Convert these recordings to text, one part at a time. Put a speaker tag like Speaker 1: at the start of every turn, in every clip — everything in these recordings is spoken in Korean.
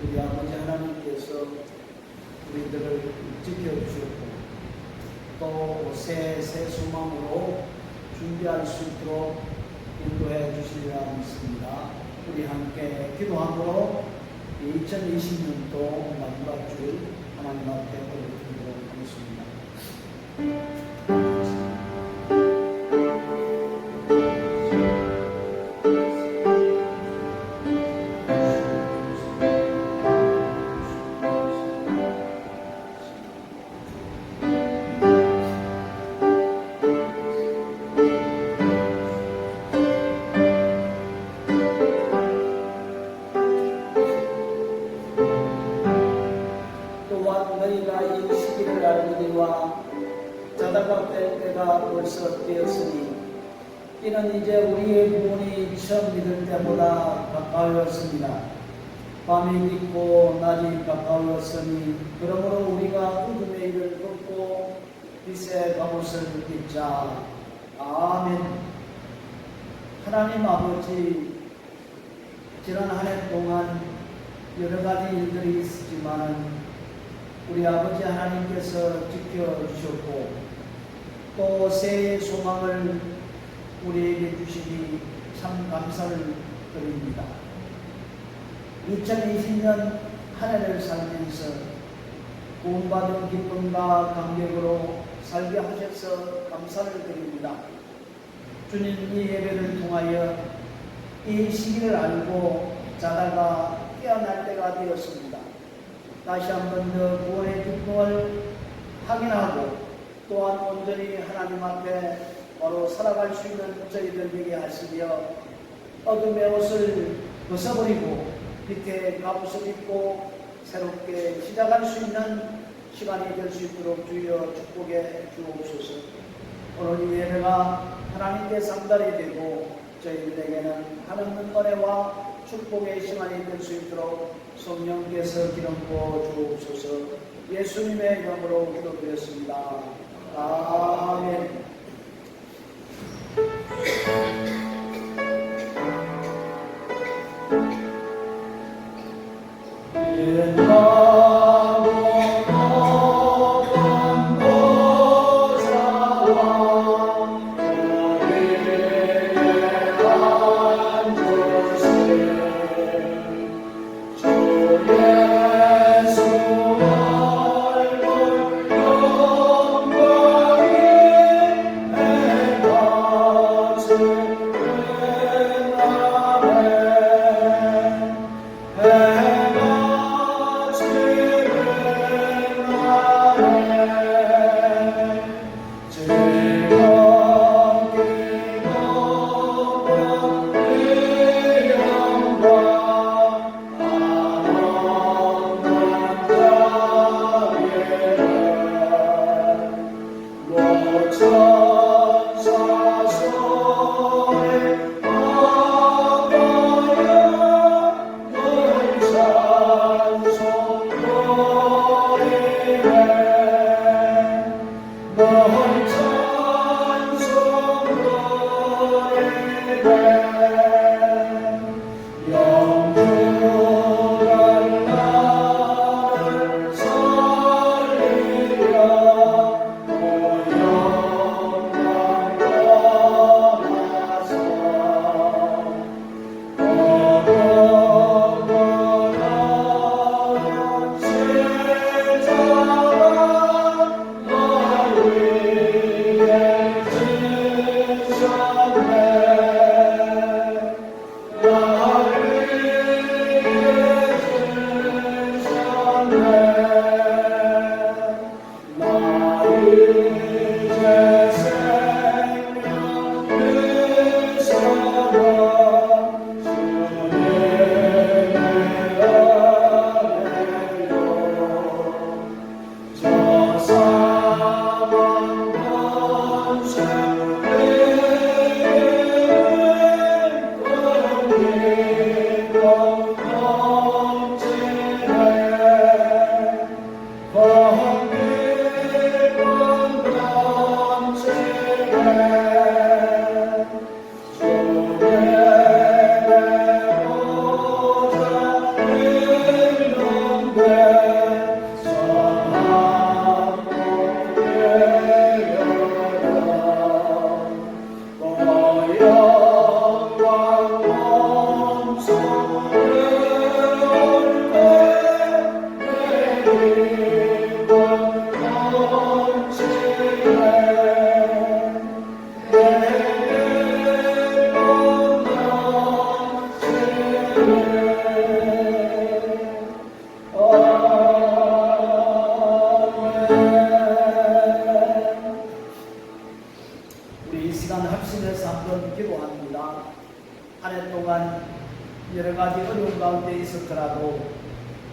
Speaker 1: 우리 아버지 하나님께서 우리들을 지켜주셨고 또 새 소망으로 준비할 수 있도록 인도해 주시리라 믿습니다. 우리 함께 기도함으로 2020년도 마지막 주 하나님 앞에 올려드리도록 하겠습니다. 너희가 이 시기를 알거니와 자다가 뺄 때가 벌써 되었으니 이는 이제 우리의 구원이 처음 믿을 때보다 가까웠습니다. 밤이 깊고 낮이 가까웠으니 그러므로 우리가 어둠의 일을 걷고 빛의 갑옷을 입자. 아멘. 하나님 아버지, 지난 한 해 동안 여러 가지 일들이 있었지만 우리 아버지 하나님께서 지켜주셨고 또 새해 소망을 우리에게 주시니 참 감사를 드립니다. 2020년 한 해를 살면서 구원받은 기쁨과 감격으로 살게 하셔서 감사를 드립니다. 주님, 이 예배를 통하여 이 시기를 알고 자다가 깨어날 때가 되었습니다. 다시 한 번 더 구원의 기쁨을 확인하고 또한 온전히 하나님 앞에 바로 살아갈 수 있는 저희들 되게 하시며 어둠의 옷을 벗어버리고 빛의 갑옷을 입고 새롭게 시작할 수 있는 시간이 될 수 있도록 주여 축복해 주옵소서. 오늘 이 예배가 하나님께 상달이 되고 저희들에게는 하나님의 은혜와 축복의 시간이 될 수 있도록 성령께서 기름 부어 주옵소서. 예수님의 이름으로 기도드렸습니다. 아멘.
Speaker 2: Amen.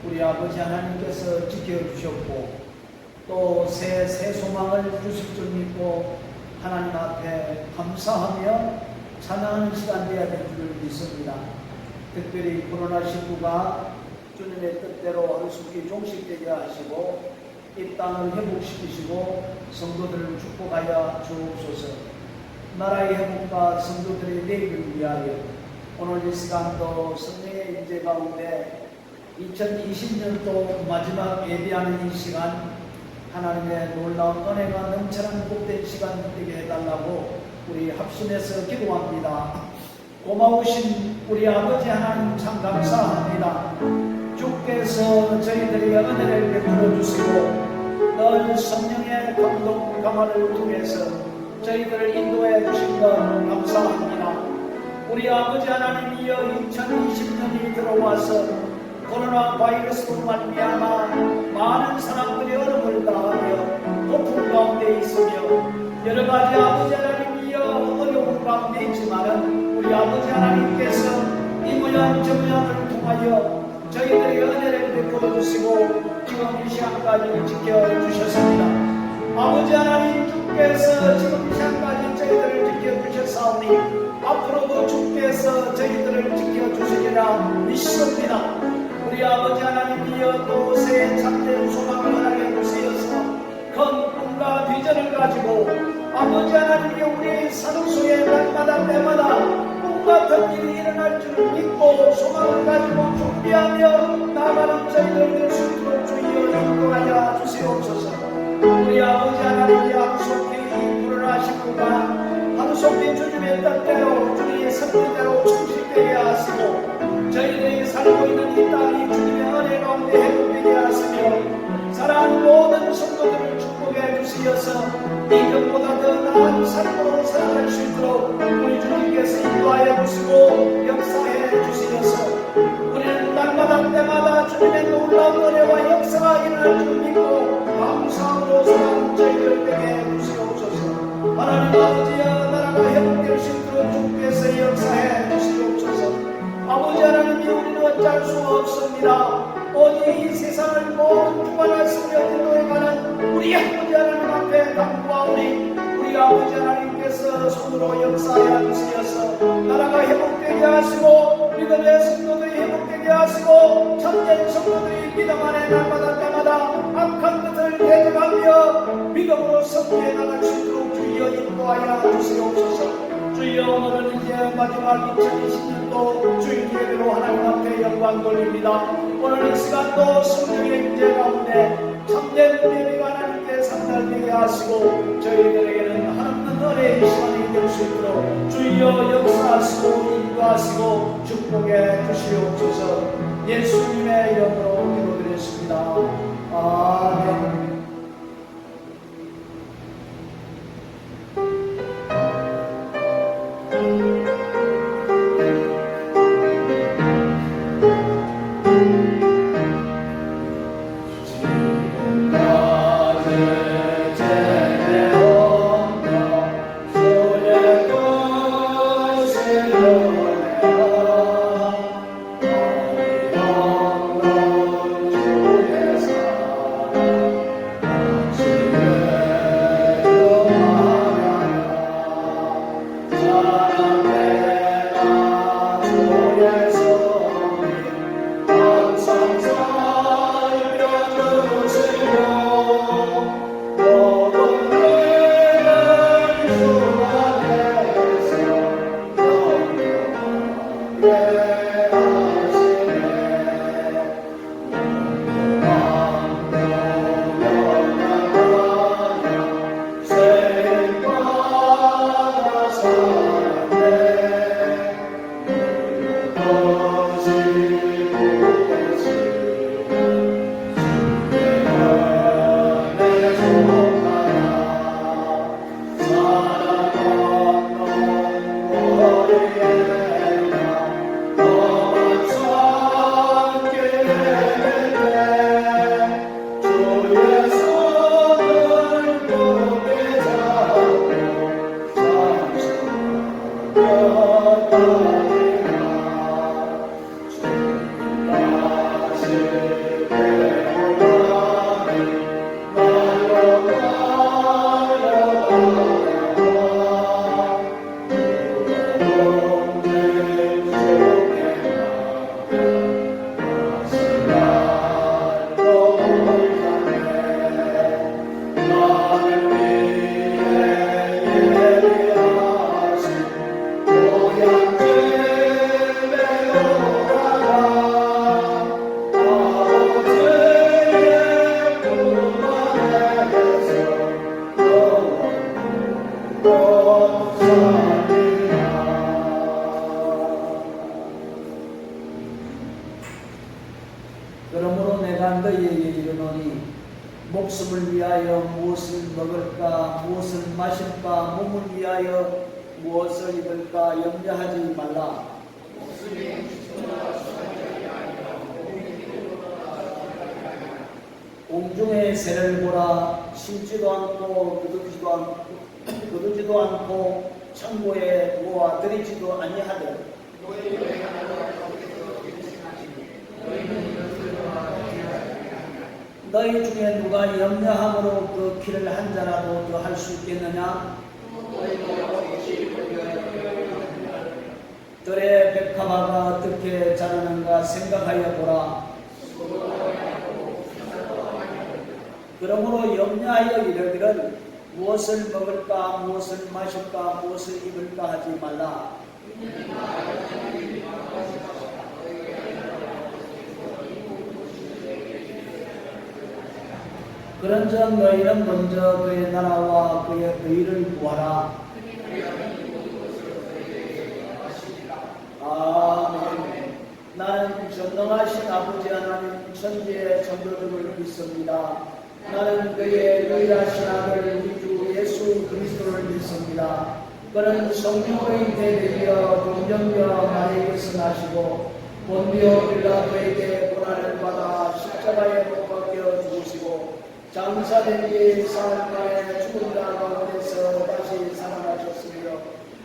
Speaker 1: 우리 아버지 하나님께서 지켜주셨고 또 새 소망을 주실 줄 믿고 하나님 앞에 감사하며 찬양하는 시간 되어야 될 줄 믿습니다. 특별히 코로나19가 주님의 뜻대로 하루속히 종식되게 하시고 이 땅을 회복시키시고 성도들을 축복하여 주옵소서. 나라의 회복과 성도들의 내일을 위하여 오늘 이 시간도 성령의 임재 가운데 2020년도 마지막 예배하는 이 시간 하나님의 놀라운 은혜가 넘쳐난 복된 시간 되게 해달라고 우리 합심해서 기도합니다. 고마우신 우리 아버지 하나님 참 감사합니다. 주께서 저희들에게 은혜를 베풀어 주시고 늘 성령의 감동 강화를 통해서 저희들을 인도해 주신 것 감사합니다. 우리 아버지 하나님이여 2020년이 들어와서 코로나 바이러스로 말미암아 많은 사람들이 어려움을 당하며 고통 가운데 있으며 여러 가지 아버지 하나님이여 어려움 가운데 있지만은 우리 아버지 하나님께서 이 모양 저 모양을 통하여 저희들에게 은혜를 베풀어 주시고 지금 이 시간까지 지켜주셨습니다. 아버지 하나님 주께서 지금 이 시간까지 저희들을 지켜주셨사오니 앞으로도 주께서 저희들을 지켜주시리라 믿습니다. 우리 아버지 하나님이여 또 새 참된 소망을 하나님께 주시어서 큰 꿈과 비전을 가지고 아버지 하나님이여 우리 산소의 날마다 때마다 꿈같은 일이 일어날 줄을 믿고 소망을 가지고 준비하며 나아가는 저희들 될 수 있도록 주여 인도하여 주시옵소서. 우리 아버지 하나님이여 하루속히 이 불안하시고가 하루속히 주님의 뜻대로 주님의 선뜻대로 충실되게 하시고 저희들이 살고 있는 이 땅이 주님의 은혜 가운데 회복되게 하시며 사랑하는 모든 성도들을 축복해 주시어서 이전보다 더 나은 삶으로 살아갈 수 있도록 우리 주님께서 인도하여 주시고 역사해 주시어서 우리는 날마다 때마다 주님의 놀라운 은혜와 역사가 일어날 줄 믿고 감사함으로 살아가는 저희들에게 주시옵소서. 하나님 아버지여 나라가 회복될 수 있도록 주께서 역사해 주시옵소서. 아버지 하나님이 우리는 어찌할 수가 없습니다. 오직 이 세상을 모든 주관하시며 인도해가는 우리 아버지 하나님 앞에 당부하오니 우리 아버지 하나님께서 손으로 역사하여 주시어서 나라가 회복되게 하시고 믿음의 성도들이 회복되게 하시고 참된 성도들이 믿음 안에 날마다 때마다 악한 것을 대적하며 믿음으로 성리해 나갈 수 있도록 주여 인도하여 주시옵소서. 주여 오늘은 이제 마지막 2020년도 주일 예배로 하나님 앞에 영광 돌립니다. 오늘 이 시간도 성령의 임재 가운데 참된 예배가 하나님께 상달되게 하시고 저희들에게는 한없는 은혜의 시간이 될 수 있도록 주여 역사하시고 인도하시고 축복해 주시옵소서. 예수님의 이름으로 기도드렸습니다. 아멘.
Speaker 2: Yeah.
Speaker 1: 그러므로 내가 너희에게 이르노니 목숨을 위하여 무엇을 먹을까 무엇을 마실까 몸을 위하여 무엇을 입을까 염려하지 말라. 공중의 새를 보라. 심지도 않고 거두지도 않고 창고에 모아 들이지도 아니하되 너희 중에 누가 염려함으로 그 키를 한 자라도 더 할 수 있겠느냐? 들의 백합화가 어떻게 자라는가 생각하여 보라. 그러므로 염려하여 이르기를 무엇을 먹을까 무엇을 마실까 무엇을 입을까 하지 말라. 그런즉 너희는 먼저 그의 나라와 그의 의를 구하라. 아멘. 나는 전능하신 아버지 하나님 천지의 전도주를 믿습니다. 나는 그의 유일하신 아들 우리 주 예수 그리스도를 믿습니다. 그는 성령으로 잉태되어 동정녀 마리아에게서 나시고 본디오 빌라도에게 고난을 받아 십자가에 못 박혀 죽으시고 장사된 지 사흘 만에 죽은 자 가운데서 다시 살아나셨으며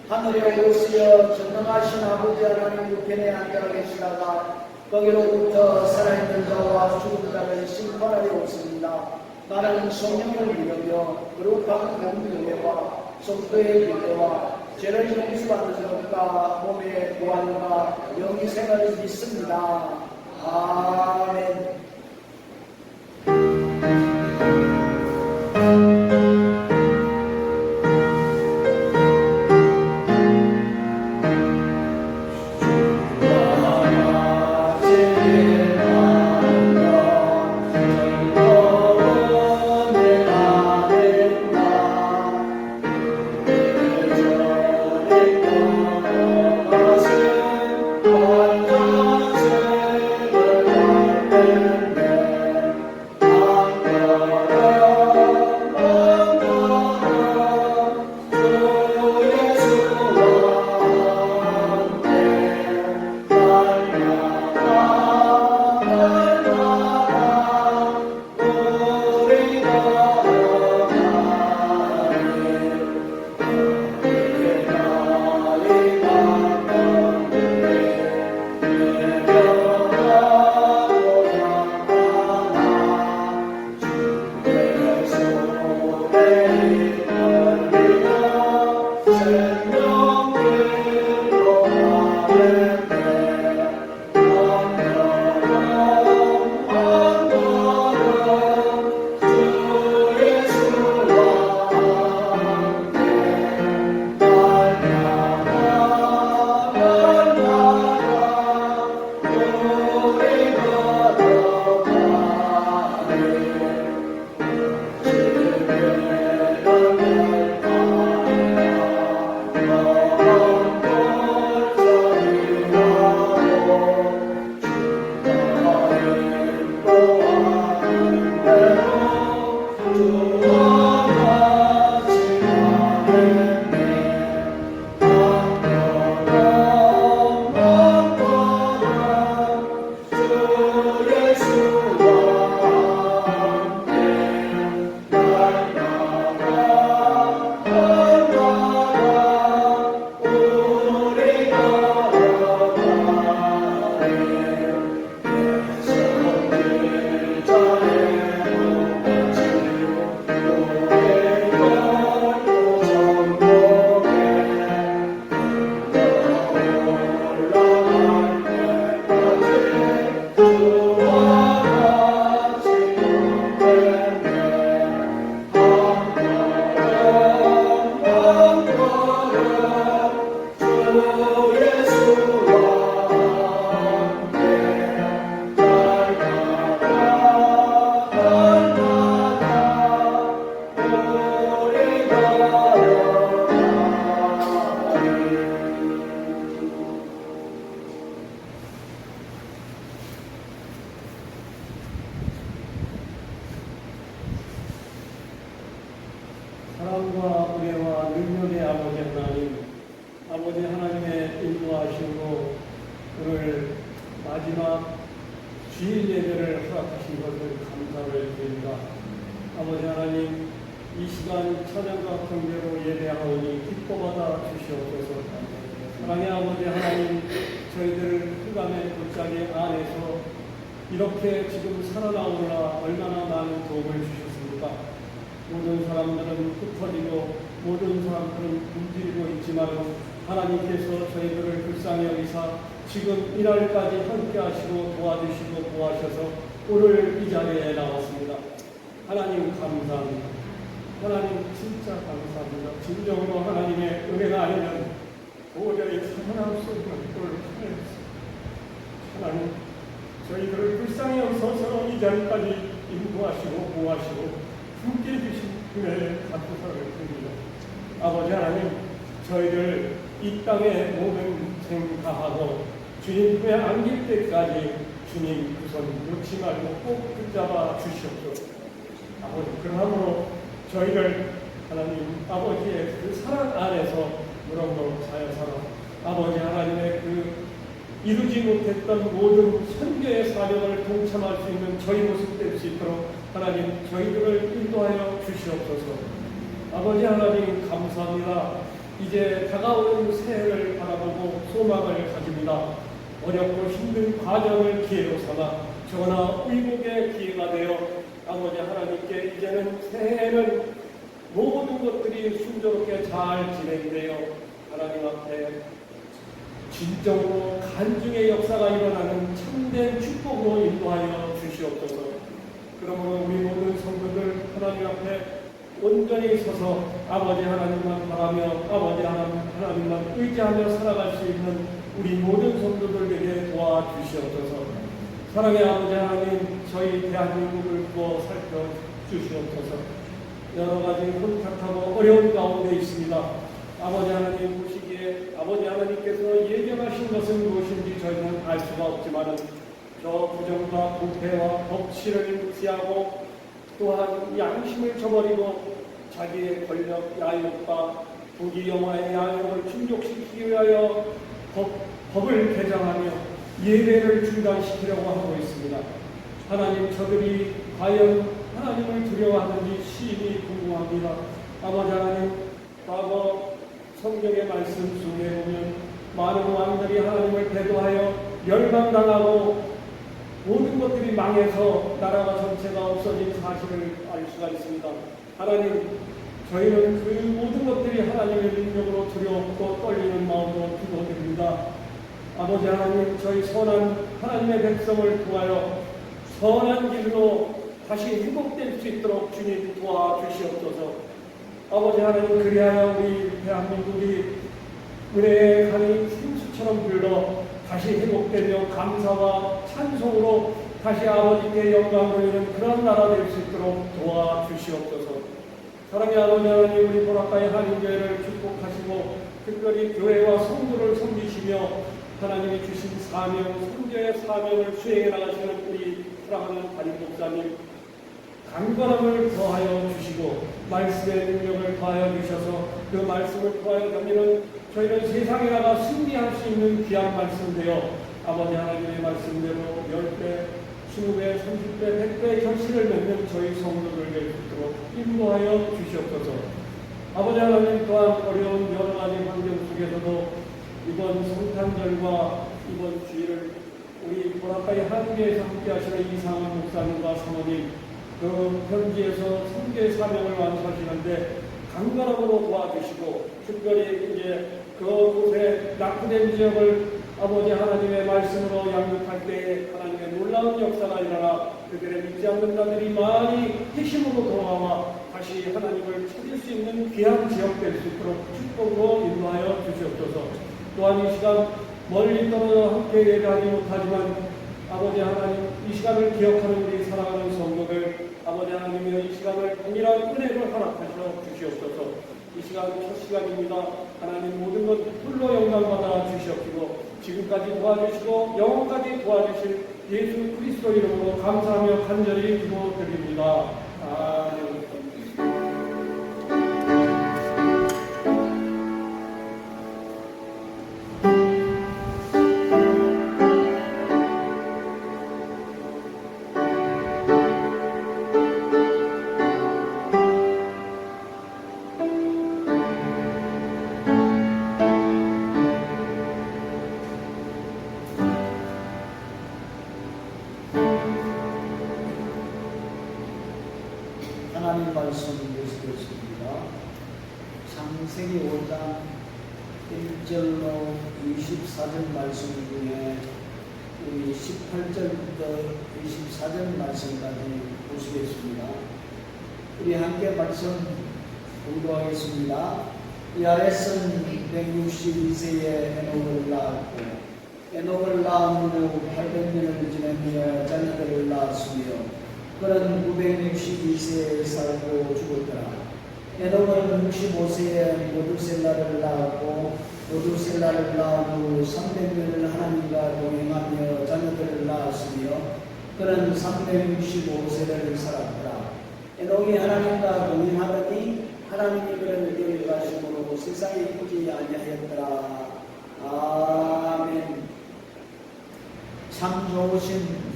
Speaker 1: 하늘에 오르시어 전능하신 아버지 하나님 우편에 앉아 계시다가 거기로부터 살아있는 자와 죽은 자를 심판하려 오십니다. 나는 성령을 믿으며 거룩한 몸교회와 성도의 교회와 죄를 용서받는 것과 몸의 구원과 영이 생활을 믿습니다. 아멘.
Speaker 2: 사랑과 은혜와 능력의 아버지 하나님, 아버지 하나님의 인도하심으로 오늘 마지막 주일 예배를 허락하신 것을 감사를 드립니다. 아버지 하나님, 이 시간 찬양과 경배로 예배하오니 기뻐받아 주시옵소서. 사랑의 아버지 하나님, 저희들 흑암의 골짜기 안에서 이렇게 지금 살아나오느라 얼마나 많은 도움을 주셨습니까? 모든 사람들은 흩어지고 모든 사람들은 굶주리고 있지만 하나님께서 저희들을 불쌍히 여기사 지금 이날까지 함께 하시고 도와주시고 보호하셔서 오늘 이 자리에 나왔습니다. 하나님 감사합니다. 하나님 진짜 감사합니다. 진정으로 하나님의 은혜가 아니면 도저히 살아날 수 없는 꼴을 하였습니다. 하나님, 저희들을 불쌍히 여기서 이 자리까지 인도하시고 보호하시고 함께 해주신 은혜에 감사를 드립니다. 아버지 하나님, 저희들 이 땅의 모든 생 다하고 주님 품에 안길 때까지 주님 그 손 놓지 말고 꼭 붙잡아 주시옵소서. 아버지, 그러므로 저희를 하나님 아버지의 그 사랑 안에서 무럭무럭 잘 살아 아버지 하나님의 그 이루지 못했던 모든 선교의 사명을 동참할 수 있는 저희 모습 될 수 있도록 하나님 저희들을 인도하여 주시옵소서. 아버지 하나님 감사합니다. 이제 다가오는 새해를 바라보고 소망을 가집니다. 어렵고 힘든 과정을 기회로 삼아 전하 의복의 기회가 되어 아버지 하나님께 이제는 새해에는 모든 것들이 순조롭게 잘 진행되어 하나님 앞에 진정으로 간증의 역사가 일어나는 참된 축복으로 인도하여 주시옵소서. 그러므로 우리 모든 성도들 하나님 앞에 온전히 서서 아버지 하나님만 바라며 아버지 하나님만 의지하며 살아갈 수 있는 우리 모든 성도들에게 도와주시옵소서. 사랑의 아버지 하나님, 저희 대한민국을 구워 살펴주시옵소서. 여러 가지 혼탁하고 어려운 가운데 있습니다. 아버지 하나님 보시기에 아버지 하나님께서 예정하신 것은 무엇인지 저희는 알 수가 없지만 저 부정과 부패와 법치를 무시하고 또한 양심을 저버리고 자기의 권력 야욕과 부귀영화의 야욕을 충족시키기 위하여 법을 개정하며 예배를 중단시키려고 하고 있습니다. 하나님, 저들이 과연 하나님을 두려워하는지 심히 궁금합니다. 아버지 하나님, 과거 성경의 말씀 속에 보면 많은 왕들이 하나님을 배도하여 멸망당하고 모든 것들이 망해서 나라가 전체가 없어진 사실을 알 수가 있습니다. 하나님, 저희는 그 모든 것들이 하나님의 능력으로 두렵고 떨리는 마음으로 기도드립니다. 아버지 하나님, 저희 선한 하나님의 백성을 통하여 선한 길로 다시 회복될 수 있도록 주님 도와주시옵소서. 아버지 하나님, 그리하여 우리 대한민국이 은혜의 강이 생수처럼 흘러 다시 회복되며 감사와 찬송으로 다시 아버지께 영광을 돌리는 그런 나라 될 수 있도록 도와주시옵소서. 사랑의 아버지 하나님, 우리 보라카의 한인교회를 축복하시고 특별히 교회와 성도를 섬기시며 하나님이 주신 사명, 선교의 사명을 수행해 나가시는 우리 사랑하는 담임 목사님, 강건함을 더하여 주시고 말씀의 능력을 더하여 주셔서 그 말씀을 더하여 담기는 저희는 세상에 나가 승리할 수 있는 귀한 말씀 되어 아버지 하나님의 말씀대로 10배, 20배, 30배, 100배의 결실을 맺는 저희 성도들 될 수 있도록 인도하여 주시옵소서. 아버지 하나님, 또한 어려운 여러 가지 환경 속에서도 이번 성탄절과 이번 주일을 우리 보라카이 한교에서 함께 하시는 이상한 목사님과 사모님, 그 현지에서 선교의 사명을 완수하시는데 강건함으로 도와주시고 특별히 이제 그곳에 낙후된 지역을 아버지 하나님의 말씀으로 양육할 때에 하나님의 놀라운 역사가 일어나 그들의 믿지 않는 자들이 많이 회심으로 돌아와 다시 하나님을 찾을 수 있는 귀한 지역 될 수 있도록 축복으로 인도하여 주시옵소서. 또한 이 시간 멀리 떨어져 함께 예배하지 못하지만 아버지 하나님, 이 시간을 기억하는 우리 사랑하는 성도들 아버지 하나님의 이 시간을 동일한 은혜를 허락하셔 주시옵소서. 이 시간 첫 시간입니다. 하나님, 모든 것 홀로 영광받아 주시옵시고 지금까지 도와주시고 영원까지 도와주실 예수 그리스도 이름으로 감사하며 간절히 기도드립니다. 아멘.
Speaker 1: 하나님 말씀 보시겠습니다. 창세기 5장 1절로 24절 말씀 중에 우리 18절부터 24절 말씀까지 보시겠습니다. 우리 함께 말씀 공부하겠습니다. 야렛은 162세에 에녹을 낳았고 에녹을 낳은 후 800년을 지내며 자녀들을 낳았으며 그는 962세에 살고 죽었더라. 에녹은 65세에 모두셀라를 낳았고 모두셀라를 낳은 후 300년을 하나님과 동행하며 자녀들을 낳았으며 그는 365세를 살았더라. 에녹이 하나님과 동행하더니 하나님이 그를 데려가심으로 세상에 있지 아니하였더라. 아멘. 참 좋으신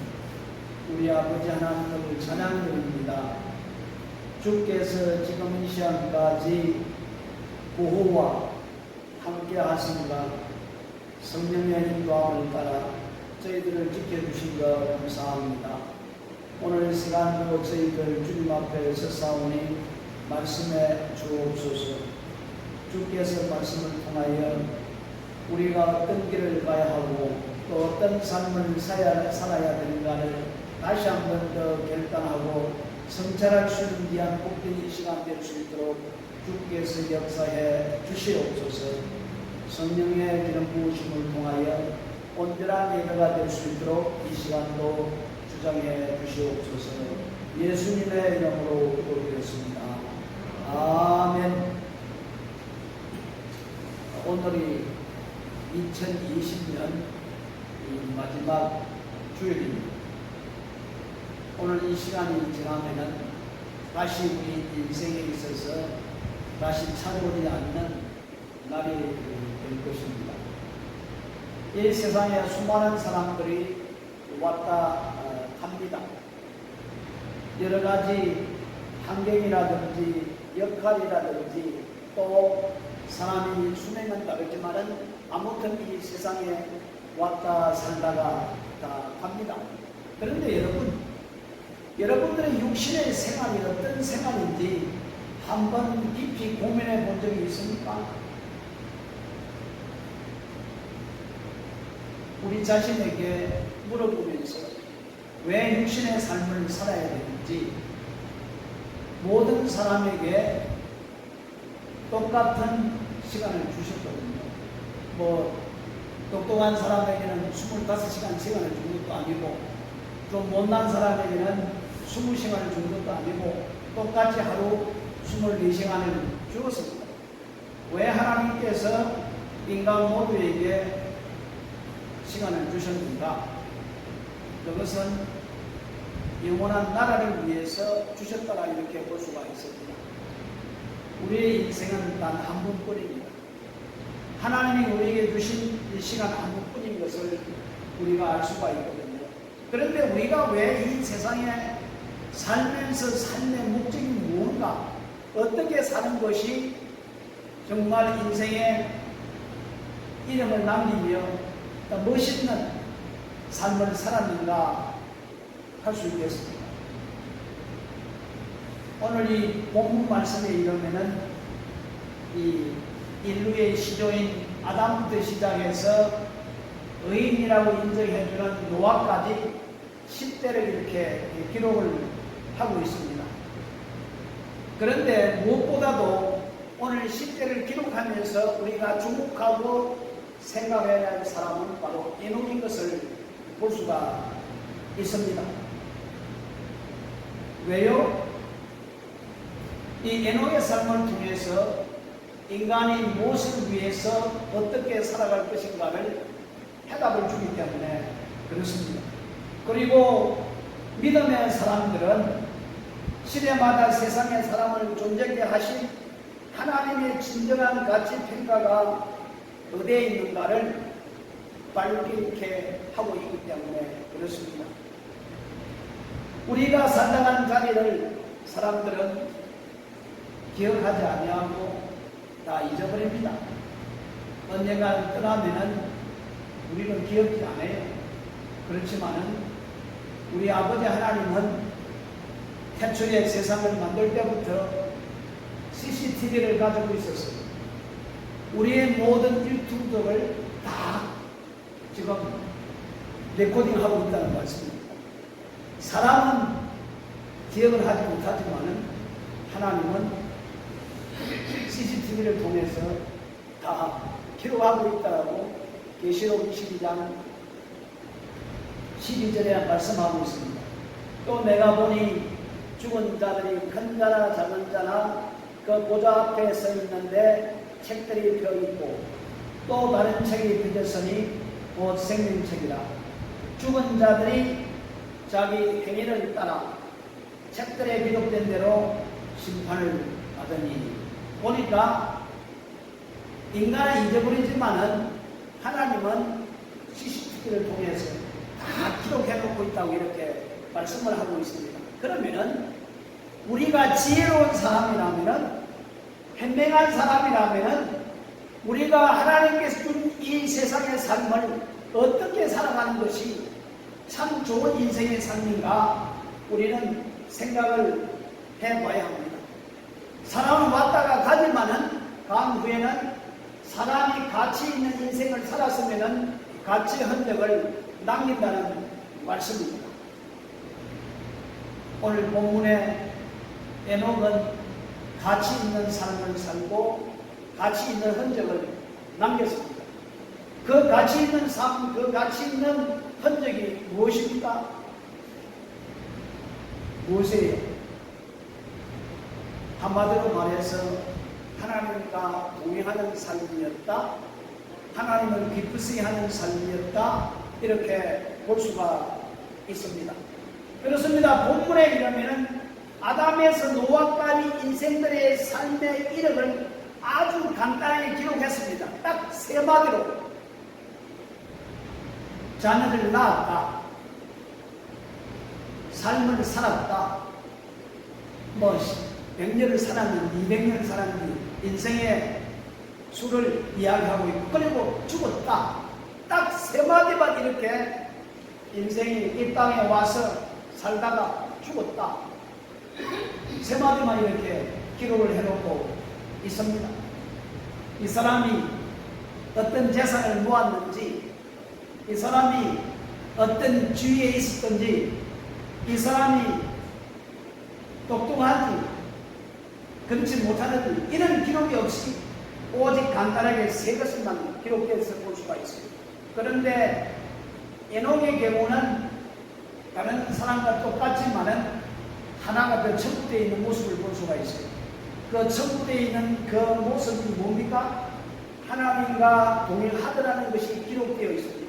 Speaker 1: 우리 아버지 하나님을 찬양드립니다. 주께서 지금 이 시간까지 보호와 함께 하심과 성령의 인도함을 따라 저희들을 지켜주신 것 감사합니다. 오늘 시간도 저희들 주님 앞에 서사오니 말씀에 주옵소서. 주께서 말씀을 통하여 우리가 어떤 길을 가야 하고 또 어떤 삶을 살아야 되는가를 다시 한 번 더 결단하고 성찰할 수 있는 귀한 복된 이 시간 될 수 있도록 주께서 역사해 주시옵소서. 성령의 기름 부으심을 통하여 온전한 예배가 될 수 있도록 이 시간도 주장해 주시옵소서. 예수님의 이름으로 기도드렸습니다. 아멘. 오늘이 2020년 마지막 주일입니다. 오늘 이 시간이 지나면은 다시 우리 인생에 있어서 다시 찾아오지 않는 날이 될 것입니다. 이 세상에 수많은 사람들이 왔다 갑니다. 여러 가지 환경이라든지 역할이라든지 또 사람이 수명은 다르지만은 아무튼 이 세상에 왔다 살다가 다 갑니다. 그런데 여러분들의 육신의 생활이 어떤 생활인지 한번 깊이 고민해 본 적이 있습니까? 우리 자신에게 물어보면서 왜 육신의 삶을 살아야 되는지, 모든 사람에게 똑같은 시간을 주셨거든요. 똑똑한 사람에게는 25시간 시간을 준 것도 아니고, 좀 못난 사람에게는 20시간을 준 것도 아니고, 똑같이 하루 24시간을 주었습니다. 왜 하나님께서 인간 모두에게 시간을 주셨는가? 그것은 영원한 나라를 위해서 주셨다가 이렇게 볼 수가 있습니다. 우리의 인생은 단 한 번뿐입니다. 하나님이 우리에게 주신 이 시간 한 번뿐인 것을 우리가 알 수가 있거든요. 그런데 우리가 왜 이 세상에 살면서 삶의 목적이 무엇인가? 어떻게 사는 것이 정말 인생의 이름을 남기며 멋있는 삶을 살았는가 할 수 있겠습니다. 오늘 이 본문 말씀에 이르면은 이 인류의 시조인 아담부터 시작해서 의인이라고 인정해주는 노아까지 10대를 이렇게 기록을 하고 있습니다. 그런데 무엇보다도 오늘 10대를 기록하면서 우리가 주목하고 생각해야 할 사람은 바로 에녹인 것을 볼 수가 있습니다. 왜요? 이 에녹의 삶을 통해서 인간이 무엇을 위해서 어떻게 살아갈 것인가를 해답을 주기 때문에 그렇습니다. 그리고 믿음의 사람들은 시대마다 세상의 사람을 존재케 하신 하나님의 진정한 가치 평가가 어디에 있는가를 밝게 하고 있기 때문에 그렇습니다. 우리가 살아가는 자리를 사람들은 기억하지 아니하고 다 잊어버립니다. 언젠가 떠나면은 우리는 기억지 않아요. 그렇지만은 우리 아버지 하나님은 태초에 세상을 만들 때부터 CCTV를 가지고 있었어요. 우리의 모든 일투족을 다 지금 레코딩하고 있다는 말씀입니다. 사람은 기억을 하지 못하지만은 하나님은 CCTV를 통해서 다 기록하고 있다고 계시록 22장 12절에 말씀하고 있습니다. 또 내가 보니 죽은 자들이 큰 자나 작은 자나 그 보좌 앞에 서 있는데 책들이 펴 있고 또 다른 책이 펴졌으니 곧 생명책이라. 죽은 자들이 자기 행위를 따라 책들에 기록된 대로 심판을 받으니. 보니까 인간은 잊어버리지만은 하나님은 CCTV를 통해서 다 기록해 놓고 있다고 이렇게 말씀을 하고 있습니다. 그러면은 우리가 지혜로운 사람이라면은 현명한 사람이라면은 우리가 하나님께서 준 이 세상의 삶을 어떻게 살아가는 것이 참 좋은 인생의 삶인가 우리는 생각을 해봐야 합니다. 사람은 왔다가 가지만은 간 후에는 사람이 가치 있는 인생을 살았으면은 가치 흔적을 남긴다는 말씀입니다. 오늘 본문에 에녹은 가치 있는 삶을 살고 가치 있는 흔적을 남겼습니다. 그 가치 있는 삶, 그 가치 있는 흔적이 무엇입니까? 무엇이에요? 한마디로 말해서 하나님과 동행하는 삶이었다, 하나님을 기쁘시게 하는 삶이었다, 이렇게 볼 수가 있습니다. 그렇습니다. 본문에 이르면은 아담에서 노아까지 인생들의 삶의 이력을 아주 간단하게 기록했습니다. 딱 세 마디로. 자녀를 낳았다, 삶을 살았다, 100년을 살았는지 200년을 살았는지 인생의 수를 이야기하고 있고, 그리고 죽었다. 딱 세 마디만 이렇게 인생이 이 땅에 와서 살다가 죽었다, 세 마디만 이렇게 기록을 해놓고 있습니다. 이 사람이 어떤 재산을 모았는지, 이 사람이 어떤 주위에 있었던지, 이 사람이 똑똑한지 그렇지 못하는지 이런 기록이 없이 오직 간단하게 세 것만 기록해서 볼 수가 있어요. 그런데 에녹의 경우는 다른 사람과 똑같지만은 하나가 더 첨부되어 있는 모습을 볼 수가 있어요. 그 첨부되어 있는 그 모습이 뭡니까? 하나님과 동행하더라는 것이 기록되어 있습니다.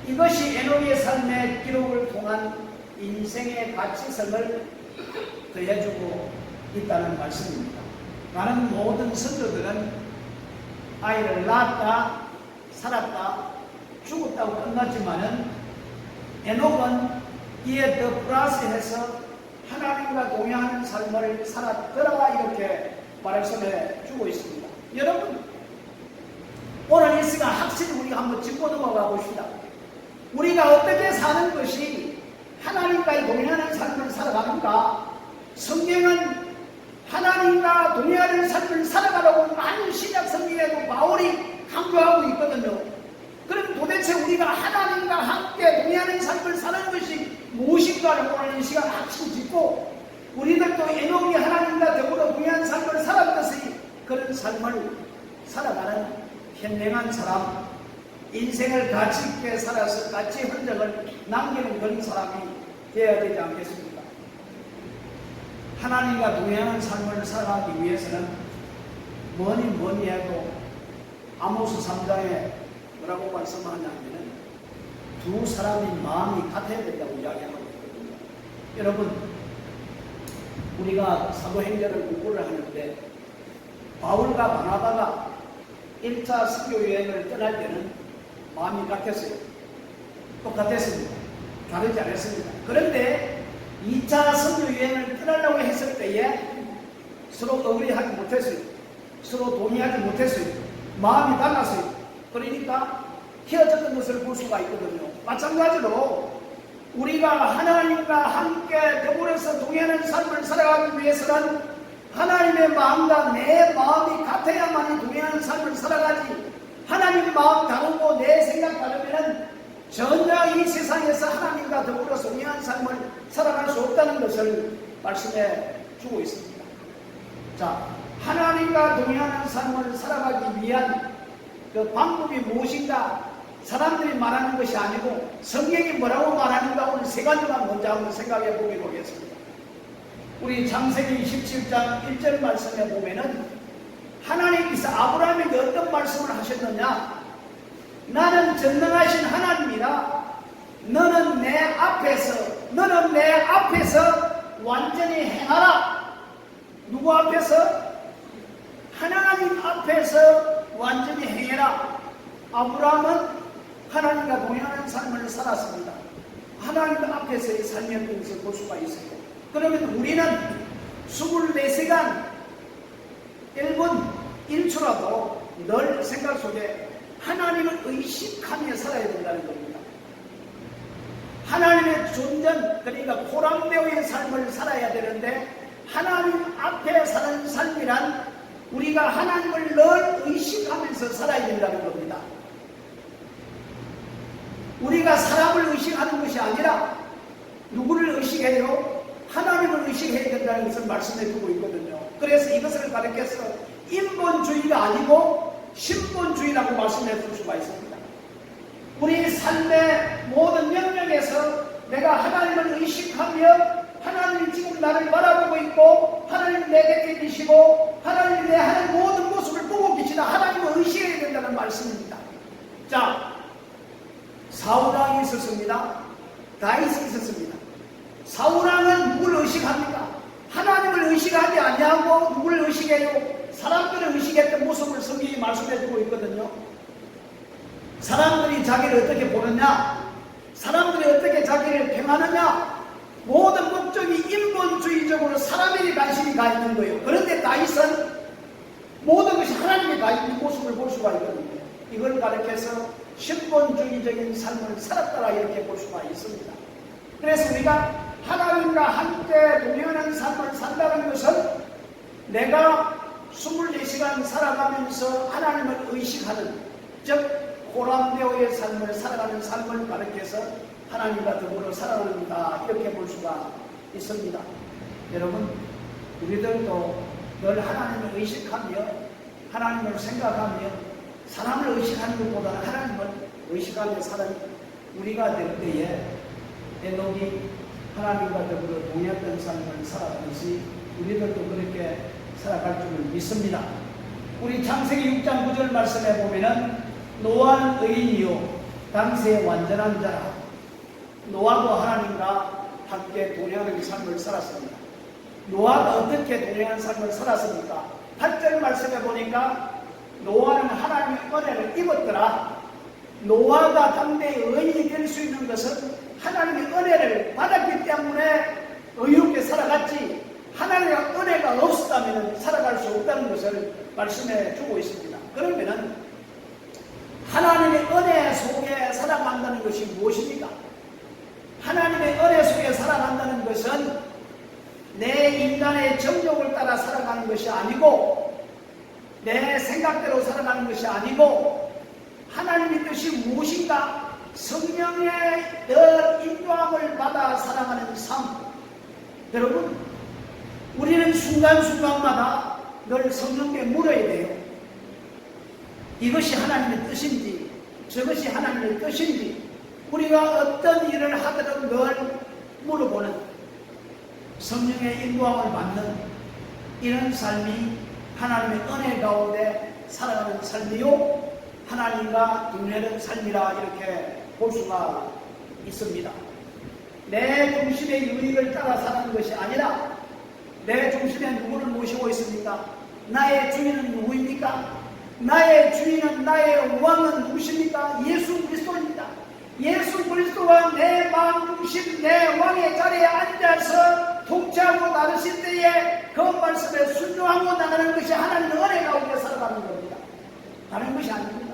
Speaker 1: 이것이 에녹의 삶의 기록을 통한 인생의 가치성을 더해주고 있다는 말씀입니다. 많은 모든 선조들은 아이를 낳았다, 살았다, 죽었다고 끝났지만은 에녹은 이에 더 플러스해서 하나님과 동행하는 삶을 살았더라, 이렇게 말씀해 주고 있습니다. 여러분, 오늘 이 시간 확실히 우리가 한번 짚고 넘어가 봅시다. 우리가 어떻게 사는 것이 하나님과 동행하는 삶을 살아가는가? 성경은 하나님과 동행하는 삶을 살아가라고 많은 신약 성경에도 바울이 강조하고 있거든요. 그럼 도대체 우리가 하나님과 함께 동행하는 삶을 사는 것이 무엇인가를 오늘 이 시간 확실히 짚고, 우리들도 에녹이 하나님과 더불어 동행하는 삶을 살았듯이 그런 삶을 살아가는 현명한 사람, 인생을 가치 있게 살아서 가치 흔적을 남기는 그런 사람이 되어야 되지 않겠습니까? 하나님과 동행하는 삶을 살아가기 위해서는 뭐니 해도 아모스 3장에 뭐라고 말씀하냐면은 두 사람의 마음이 같아야 된다고 이야기하고 있거든요. 여러분, 우리가 사도행전을 공부를 하는데 바울과 바나바가 1차 선교 여행을 떠날 때는 마음이 같았어요. 똑같았습니다. 다르지 않았습니다. 그런데 2차 선교 여행을 떠나려고 했을 때에 서로 어그리하지 못했어요. 서로 동의하지 못했어요. 마음이 달랐어요. 그러니까 헤어졌던 것을 볼 수가 있거든요. 마찬가지로 우리가 하나님과 함께 더불어 앞에서 동행하는 삶을 살아가기 위해서는 하나님의 마음과 내 마음이 같아야만이 동행하는 삶을 살아가지, 하나님 마음 다르고 내 생각 다르면 전혀 이 세상에서 하나님과 더불어 동행하는 삶을 살아갈 수 없다는 것을 말씀해 주고 있습니다. 자, 하나님과 동행하는 삶을 살아가기 위한 그 방법이 무엇인가? 사람들이 말하는 것이 아니고 성경이 뭐라고 말하는가, 오늘 세 가지만 먼저 한번 생각해 보겠습니다. 우리 창세기 27장 1절 말씀에 보면은 하나님께서 아브라함에게 어떤 말씀을 하셨느냐? 나는 전능하신 하나님이라 너는 내 앞에서 완전히 행하라. 누구 앞에서? 하나님 앞에서 완전히 행해라. 아브라함은 하나님과 동행하는 삶을 살았습니다. 하나님 앞에서의 삶이었던 것을 볼 수가 있어요. 그러면 우리는 24시간 1분 1초라도 늘 생각 속에 하나님을 의식하며 살아야 된다는 겁니다. 하나님의 존전, 그러니까 코람데오의 삶을 살아야 되는데, 하나님 앞에 사는 삶이란 우리가 하나님을 늘 의식하면서 살아야 된다는 겁니다. 우리가 사람을 의식하는 것이 아니라 누구를 의식해요? 하나님을 의식해야 된다는 것을 말씀해 주고 있거든요. 그래서 이것을 가르쳐서 인본주의가 아니고 신본주의라고 말씀해 줄 수가 있습니다. 우리 삶의 모든 영역에서 내가 하나님을 의식하며 하나님이 지금 나를 바라보고 있고 하나님이 내 곁에 계시고 하나님이 내 하는 모든 모습을 보고 계시다, 하나님을 의식해야 된다는 말씀입니다. 자, 사울왕이 있었습니다. 다윗이 있었습니다. 사울왕은 누구를 의식합니까? 하나님을 의식하지 아니하고 누구를 의식해요? 사람들을 의식했던 모습을 성경이 말씀해주고 있거든요. 사람들이 자기를 어떻게 보느냐, 사람들이 어떻게 자기를 평하느냐, 모든 목적이 인본주의적으로 사람에게 관심이 가 있는 거예요. 그런데 다윗은 모든 것이 하나님의 가 있는 모습을 볼 수가 있거든요. 이걸 가르쳐서 신본주의적인 삶을 살았다라 이렇게 볼 수가 있습니다. 그래서 우리가 하나님과 함께 동행하는 삶을 산다는 것은 내가 24시간 살아가면서 하나님을 의식하는, 즉 코람데오의 삶을 살아가는 삶을 가르쳐서 하나님과 더불어 살아간다, 이렇게 볼 수가 있습니다. 여러분, 우리들도 늘 하나님을 의식하며 하나님을 생각하며 사람을 의식하는 것보다는 하나님을 의식하며 사는 우리가 될 때에 에녹이 하나님과 더불어 동행했던 삶을 살아가듯이 우리들도 그렇게 살아갈 줄을 믿습니다. 우리 창세기 6장 9절 말씀에 보면은 노아는 의인이요 당시에 완전한 자라. 노아도 하나님과 함께 동행하는 삶을 살았습니다. 노아가 어떻게 동행하는 삶을 살았습니까? 8절 말씀에 보니까 노아는 하나님의 은혜를 입었더라. 노아가 당대의 의인이 될 수 있는 것은 하나님의 은혜를 받았기 때문에 의롭게 살아갔지, 하나님의 은혜가 없었다면 살아갈 수 없다는 것을 말씀해 주고 있습니다. 그러면은 하나님의 은혜 속에 살아간다는 것이 무엇입니까? 하나님의 은혜 속에 살아간다는 것은 내 인간의 정욕을 따라 살아가는 것이 아니고, 내 생각대로 살아가는 것이 아니고, 하나님의 뜻이 무엇인가? 성령의 늘 인도함을 받아 살아가는 삶. 여러분, 우리는 순간순간마다 늘 성령께 물어야 돼요. 이것이 하나님의 뜻인지, 저것이 하나님의 뜻인지, 우리가 어떤 일을 하더라도 늘 물어보는, 성령의 인도함을 받는 이런 삶이 하나님의 은혜 가운데 살아가는 삶이요, 하나님과 동행하는 삶이라 이렇게 볼 수가 있습니다. 내 중심의 유익을 따라 사는 것이 아니라 내 중심에 누구를 모시고 있습니까? 나의 주인은 누구입니까? 나의 주인은, 나의 왕은 누구십니까? 예수 그리스도입니다. 예수 그리스도와 내 마음 중심, 내 왕의 자리에 앉아서 통치하고 나르실 때에 그 말씀에 순종하고 나가는 것이 하나님의 은혜 가운데 살아가는 겁니다. 다른 것이 아닙니다.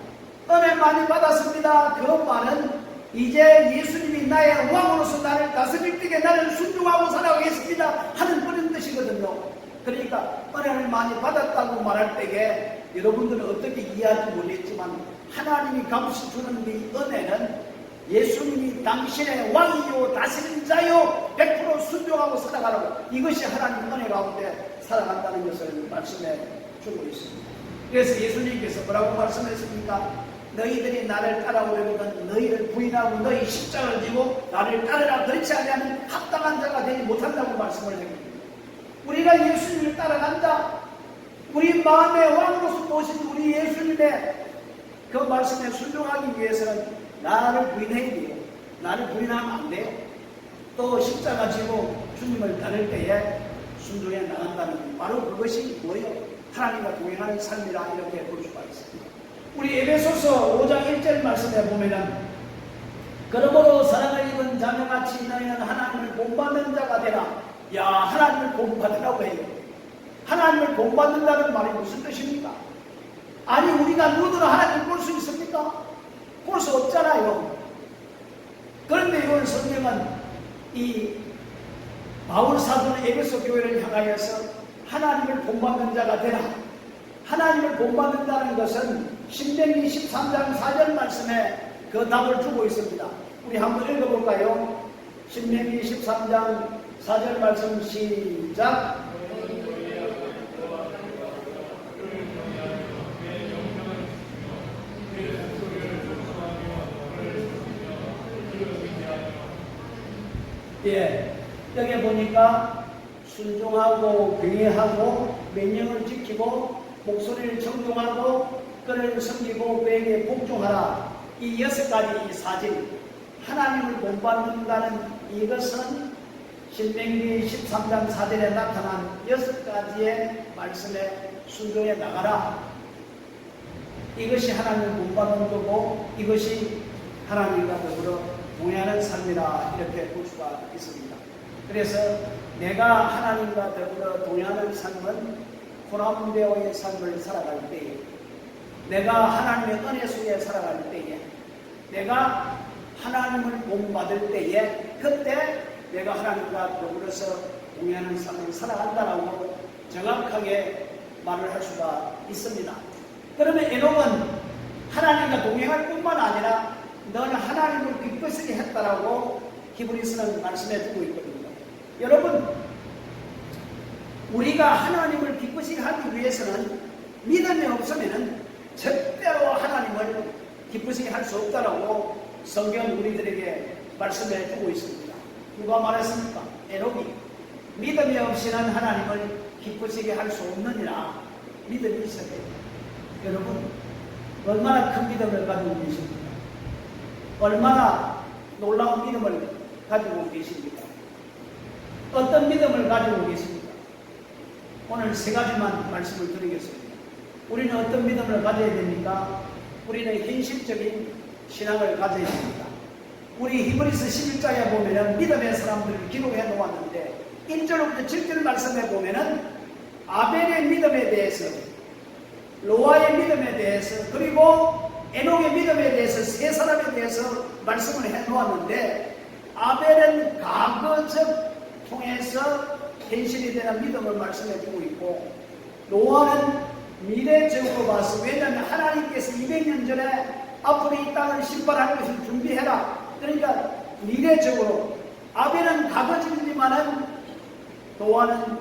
Speaker 1: 은혜 많이 받았습니다. 그 말은 이제 예수님이 나의 왕으로서 나를 다스릴 때에 나를 순종하고 살아가겠습니다 하는 그런 뜻이거든요. 그러니까 은혜를 많이 받았다고 말할 때에 여러분들은 어떻게 이해할지 모르겠지만 하나님이 값이 주는 이 은혜는 예수님이 당신의 왕이요 다스림자요 100% 순종하고 살아가라고, 이것이 하나님 은혜 가운데 살아간다는 것을 말씀해 주고 있습니다. 그래서 예수님께서 뭐라고 말씀했습니까? 너희들이 나를 따라오려거든 너희를 부인하고 너희 십자가를 지고 나를 따르라, 그렇지 않으면 합당한 자가 되지 못한다고 말씀을 했습니다. 우리가 예수님을 따라간다, 우리 마음의 왕으로서 모신 우리 예수님의 그 말씀에 순종하기 위해서는 나를 부인해야 돼요. 나를 부인하면 안 돼요. 또 십자가 지고 주님을 따를 때에 순종해 나간다는, 바로 그것이 뭐예요? 하나님과 동행하는 삶이라 이렇게 볼 수가 있습니다. 우리 에베소서 5장 1절 말씀에 보면은 그러므로 사랑을 입은 자녀같이 너희는 하나님을 본받는 자가 되라. 야, 하나님을 본받으라고 해요. 하나님을 본받는다는 말이 무슨 뜻입니까? 아니, 우리가 누구나 하나님을 볼 수 있습니까? 볼 수 없잖아요. 그런데 이번 성경은 이 바울 사도는 에베소 교회를 향하여서 하나님을 본받는 자가 되라. 하나님을 본받는다는 것은 신명기 13장 4절 말씀에 그 답을 주고 있습니다. 우리 한번 읽어볼까요? 신명기 13장 4절 말씀 시작. 예, 여기 보니까 순종하고 경외하고 명령을 지키고 목소리를 청종하고 그를 섬기고 그에게 복종하라. 이 6가지 사실, 하나님을 본받는다는 이것은 신명기 13장 4절에 나타난 6가지의 말씀에 순종해 나가라. 이것이 하나님을 본받는 거고 이것이 하나님과 더불어 동행하는 삶이라 이렇게 볼 수가 있습니다. 그래서 내가 하나님과 더불어 동행하는 삶은 코람데오의 삶을 살아갈 때에, 내가 하나님의 은혜 속에 살아갈 때에, 내가 하나님을 본받을 때에, 그때 내가 하나님과 더불어서 동행하는 삶을 살아간다라고 정확하게 말을 할 수가 있습니다. 그러면 에녹은 하나님과 동행할 뿐만 아니라 너는 하나님을 기쁘시게 했다라고 히브리서는 말씀해 주고 있거든요. 여러분, 우리가 하나님을 기쁘시게 하기 위해서는 믿음이 없으면 절대로 하나님을 기쁘시게 할 수 없다라고 성경은 우리들에게 말씀해 주고 있습니다. 누가 말했습니까? 에녹이 믿음이 없이는 하나님을 기쁘시게 할 수 없느니라. 믿음이 있어야 돼요. 여러분, 얼마나 큰 믿음을 가지고 계십니까? 얼마나 놀라운 믿음을 가지고 계십니까? 어떤 믿음을 가지고 계십니까? 오늘 3가지만 말씀을 드리겠습니다. 우리는 어떤 믿음을 가져야 됩니까? 우리는 현실적인 신앙을 가져야 됩니다. 우리 히브리서 11장에 보면은 믿음의 사람들을 기록해 놓았는데 1절부터 7절 말씀에 보면은 아벨의 믿음에 대해서, 노아의 믿음에 대해서, 그리고 에녹의 믿음에 대해서 3사람에 대해서 말씀을 해 놓았는데, 아벨은 과거적 통해서 현실이 되는 믿음을 말씀해 주고 있고, 노아는 미래적으로 봐서, 왜냐하면 하나님께서 200년 전에 앞으로 이 땅을 심판할 것을 준비해라. 그러니까 미래적으로, 아벨은 과거적이지만은 노아는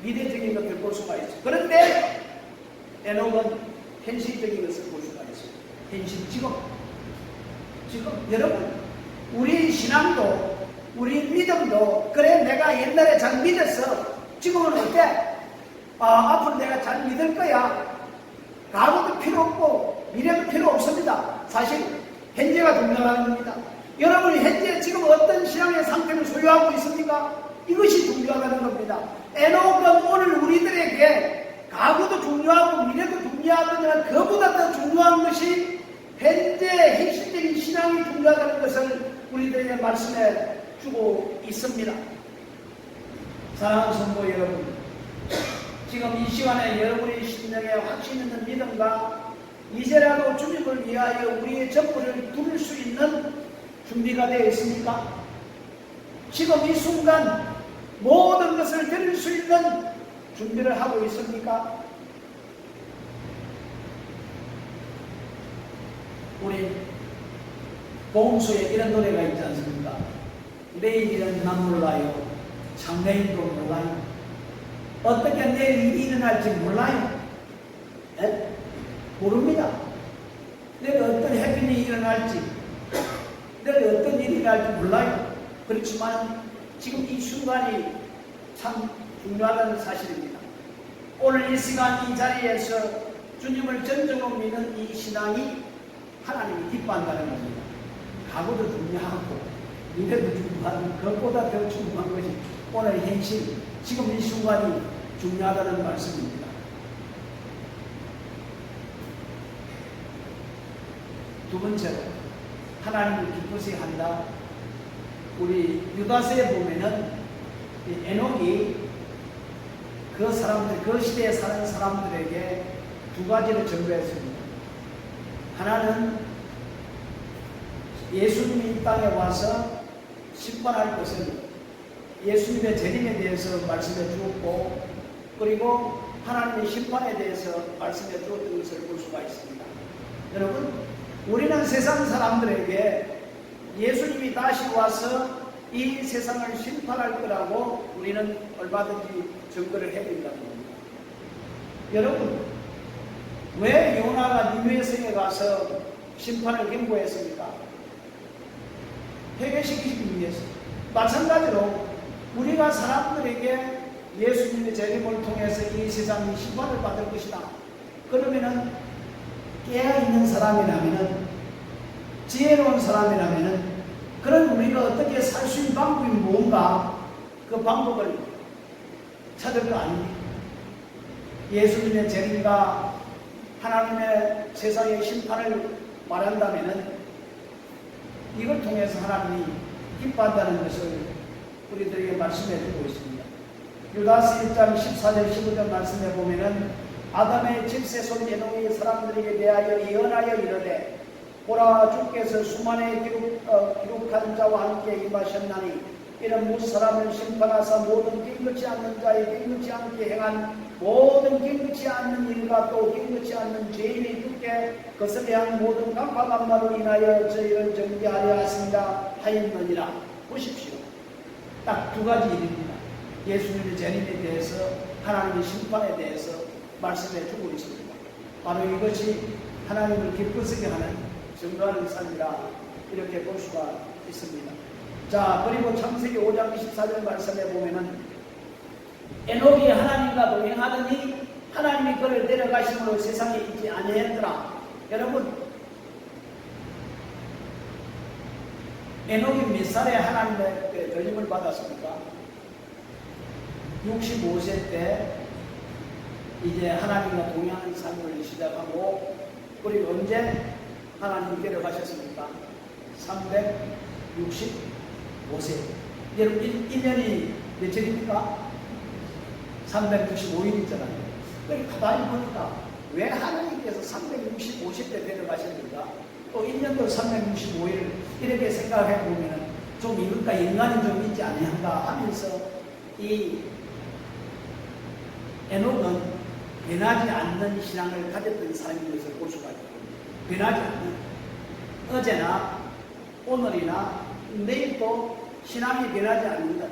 Speaker 1: 미래적인 것을 볼 수가 있어요. 그런데 에녹은 현실적인 것을 볼 수가 있어요. 현실, 지금 여러분, 우리 신앙도 우리 믿음도, 그래 내가 옛날에 잘 믿었어, 지금은 어때? 앞으로 내가 잘 믿을 거야. 과거도 필요 없고 미래도 필요 없습니다. 사실 현재가 중요한 겁니다. 여러분이 현재 지금 어떤 신앙의 상태를 소유하고 있습니까? 이것이 중요하다는 겁니다. 에녹은 오늘 우리들에게 과거도 중요하고 미래도 중요하지만 그보다 더 중요한 것이 현재 현실적인 신앙이 중요하다는 것을 우리들에게 말씀해 주고 있습니다. 사랑하는 성도 여러분, 지금 이 시간에 여러분의 심령에 확신 있는 믿음과 이제라도 주님을 위하여 우리의 전부를 두를 수 있는 준비가 되어 있습니까? 지금 이 순간 모든 것을 드릴 수 있는 준비를 하고 있습니까? 우리 보험소에 이런 노래가 있지 않습니까? 내일은 난 몰라요. 장래인도 몰라요. 어떻게 내일 일이 일어날지 몰라요. 에? 모릅니다. 내일 어떤 해변이 일어날지, 내일 어떤 일이 일어날지 몰라요. 그렇지만 지금 이 순간이 참 중요하다는 사실입니다. 오늘 이 시간 이 자리에서 주님을 전적으로 믿는 이 신앙이 하나님이 기뻐한다는 겁니다. 각오도 중요하고 믿음도 중요한 그것보다 더 중요한 것이 오늘 행실, 지금 이 순간이 중요하다는 말씀입니다. 두 번째로 하나님을 기쁘시게 한다. 우리 유다서에 보면은 에녹이 그 사람들, 그 시대에 사는 사람들에게 두 가지를 전도했습니다. 하나는 예수님이 이 땅에 와서 심판할 것을 예수님의 재림에 대해서 말씀해 주었고, 그리고 하나님의 심판에 대해서 말씀해 주었던 것을 볼 수가 있습니다. 여러분, 우리는 세상 사람들에게 예수님이 다시 와서 이 세상을 심판할 거라고 우리는 얼마든지 증거를 해드린다는 겁니다. 여러분, 왜 요나가 니느웨 성에 가서 심판을 경고했습니까? 회개시키기 위해서. 마찬가지로 우리가 사람들에게 예수님의 재림을 통해서 이 세상이 심판을 받을 것이다. 그러면은 깨어있는 사람이라면은, 지혜로운 사람이라면은, 그런 우리가 어떻게 살 수 있는 방법이 뭔가 그 방법을 찾을 거 아닙니까? 예수님의 재림과 하나님의 세상의 심판을 말한다면은 이걸 통해서 하나님이 기뻐한다는 것을 우리들에게 말씀해 주고 있습니다. 유다서 1장 14절 15절 말씀해 보면은 아담의 집세손 에녹이 사람들에게 대하여 예언하여 이르되 보라 주께서 수만에 기록한 자와 함께 임하셨나니 이는 무 사람을 심판하사 모든 깨끗이 않는 자의 깨끗이 않게 행한 모든 깨끗이 않는 일과 또 깨끗이 않는 죄인이 죽게 그것을 대한 모든 깜빡깜마로 인하여 저희를 정죄하려 하신다 하였느니라. 보십시오. 딱 두 가지 일입니다. 예수님의 재림에 대해서, 하나님의 심판에 대해서 말씀해 주고 있습니다. 바로 이것이 하나님을 기쁘시게 하는 증거하는 삶이라 이렇게 볼 수가 있습니다. 자, 그리고 창세기 5장 24절 말씀에 보면은 에녹이 하나님과 동행하더니 하나님이 그를 데려가심으로 세상에 있지 아니했더라. 여러분, 에녹이 몇 살에 하나님의 들림을 받았습니까? 65세 때 이제 하나님과 동행하는 삶을 시작하고, 그리고 언제 하나님이 데려가셨습니까? 365세. 여러분, 1년이 며칠입니까? 365일 있잖아요. 가만히 보니까 왜 하나님께서 365세 때 데려가셨는가? 또 1년도 365일 이렇게 생각해 보면 좀 이럴까, 인간이 좀 있지 아니한가 하면서 이 에녹은 변하지 않는 신앙을 가졌던 사람인 것을 볼 수가 있고, 변하지 않는, 어제나 오늘이나 내일도 신앙이 변하지 않는 것.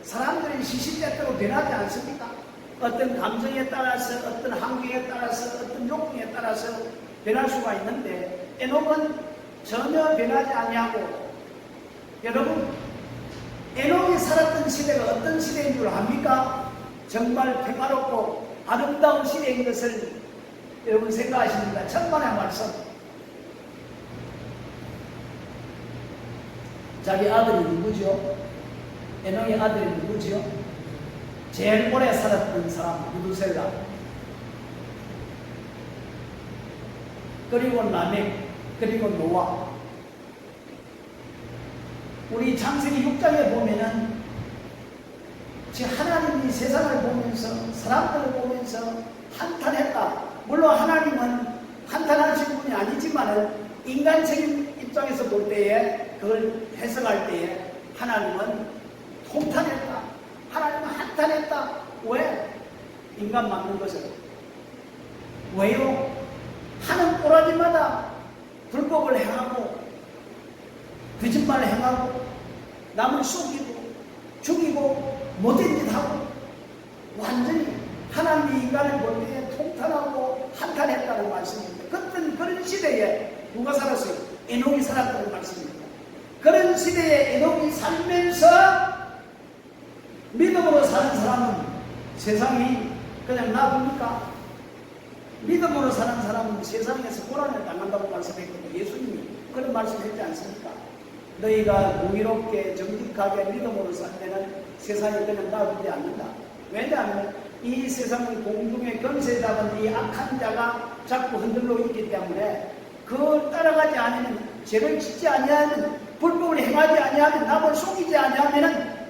Speaker 1: 사람들이 시시때때로 변하지 않습니까? 어떤 감정에 따라서, 어떤 환경에 따라서, 어떤 욕구에 따라서 변할 수가 있는데 에녹은 전혀 변하지 아니하고, 여러분, 에녹이 살았던 시대가 어떤 시대인 줄 압니까? 정말 평화롭고 아름다운 시대인 것을 여러분 생각하십니까? 천만의 말씀. 자기 아들이 누구죠? 에녹의 아들이 누구죠? 제일 오래 살았던 사람, 무두셀라. 그리고 라멕, 그리고 노아. 우리 창세기 6장에 보면은 하나님이 세상을 보면서, 사람들을 보면서 한탄했다. 물론 하나님은 한탄하신 분이 아니지만 인간적인 입장에서 볼 때에 그걸 해석할 때에 하나님은 통탄했다. 하나님은 한탄했다. 왜? 인간 맞는 것을. 왜요? 하는 꼬라지마다 불법을 행하고 거짓말을 행하고 남을 속이고 죽이고 못된 짓 하고 완전히 하나님이 인간을 볼 때에 통탄하고 한탄했다는 말씀입니다. 그런 시대에 누가 살았어요? 에녹이 살았다는 말씀입니다. 그런 시대에 에녹이 살면서 믿음으로 사는 사람은 세상이 그냥 놔둡니까? 믿음으로 사는 사람은 세상에서 고난을 당한다고 말씀했거든요. 예수님이 그런 말씀했지 않습니까? 너희가 공의롭게 정직하게 믿음으로 살면은 세상이 그냥 놔두지 않는다. 왜냐하면 이 세상은 공중의 권세 잡은 이 악한 자가 자꾸 흔들러 있기 때문에 그걸 따라가지 않으면, 죄를 짓지 아니하면, 불법을 행하지 아니하면, 남을 속이지 아니하면은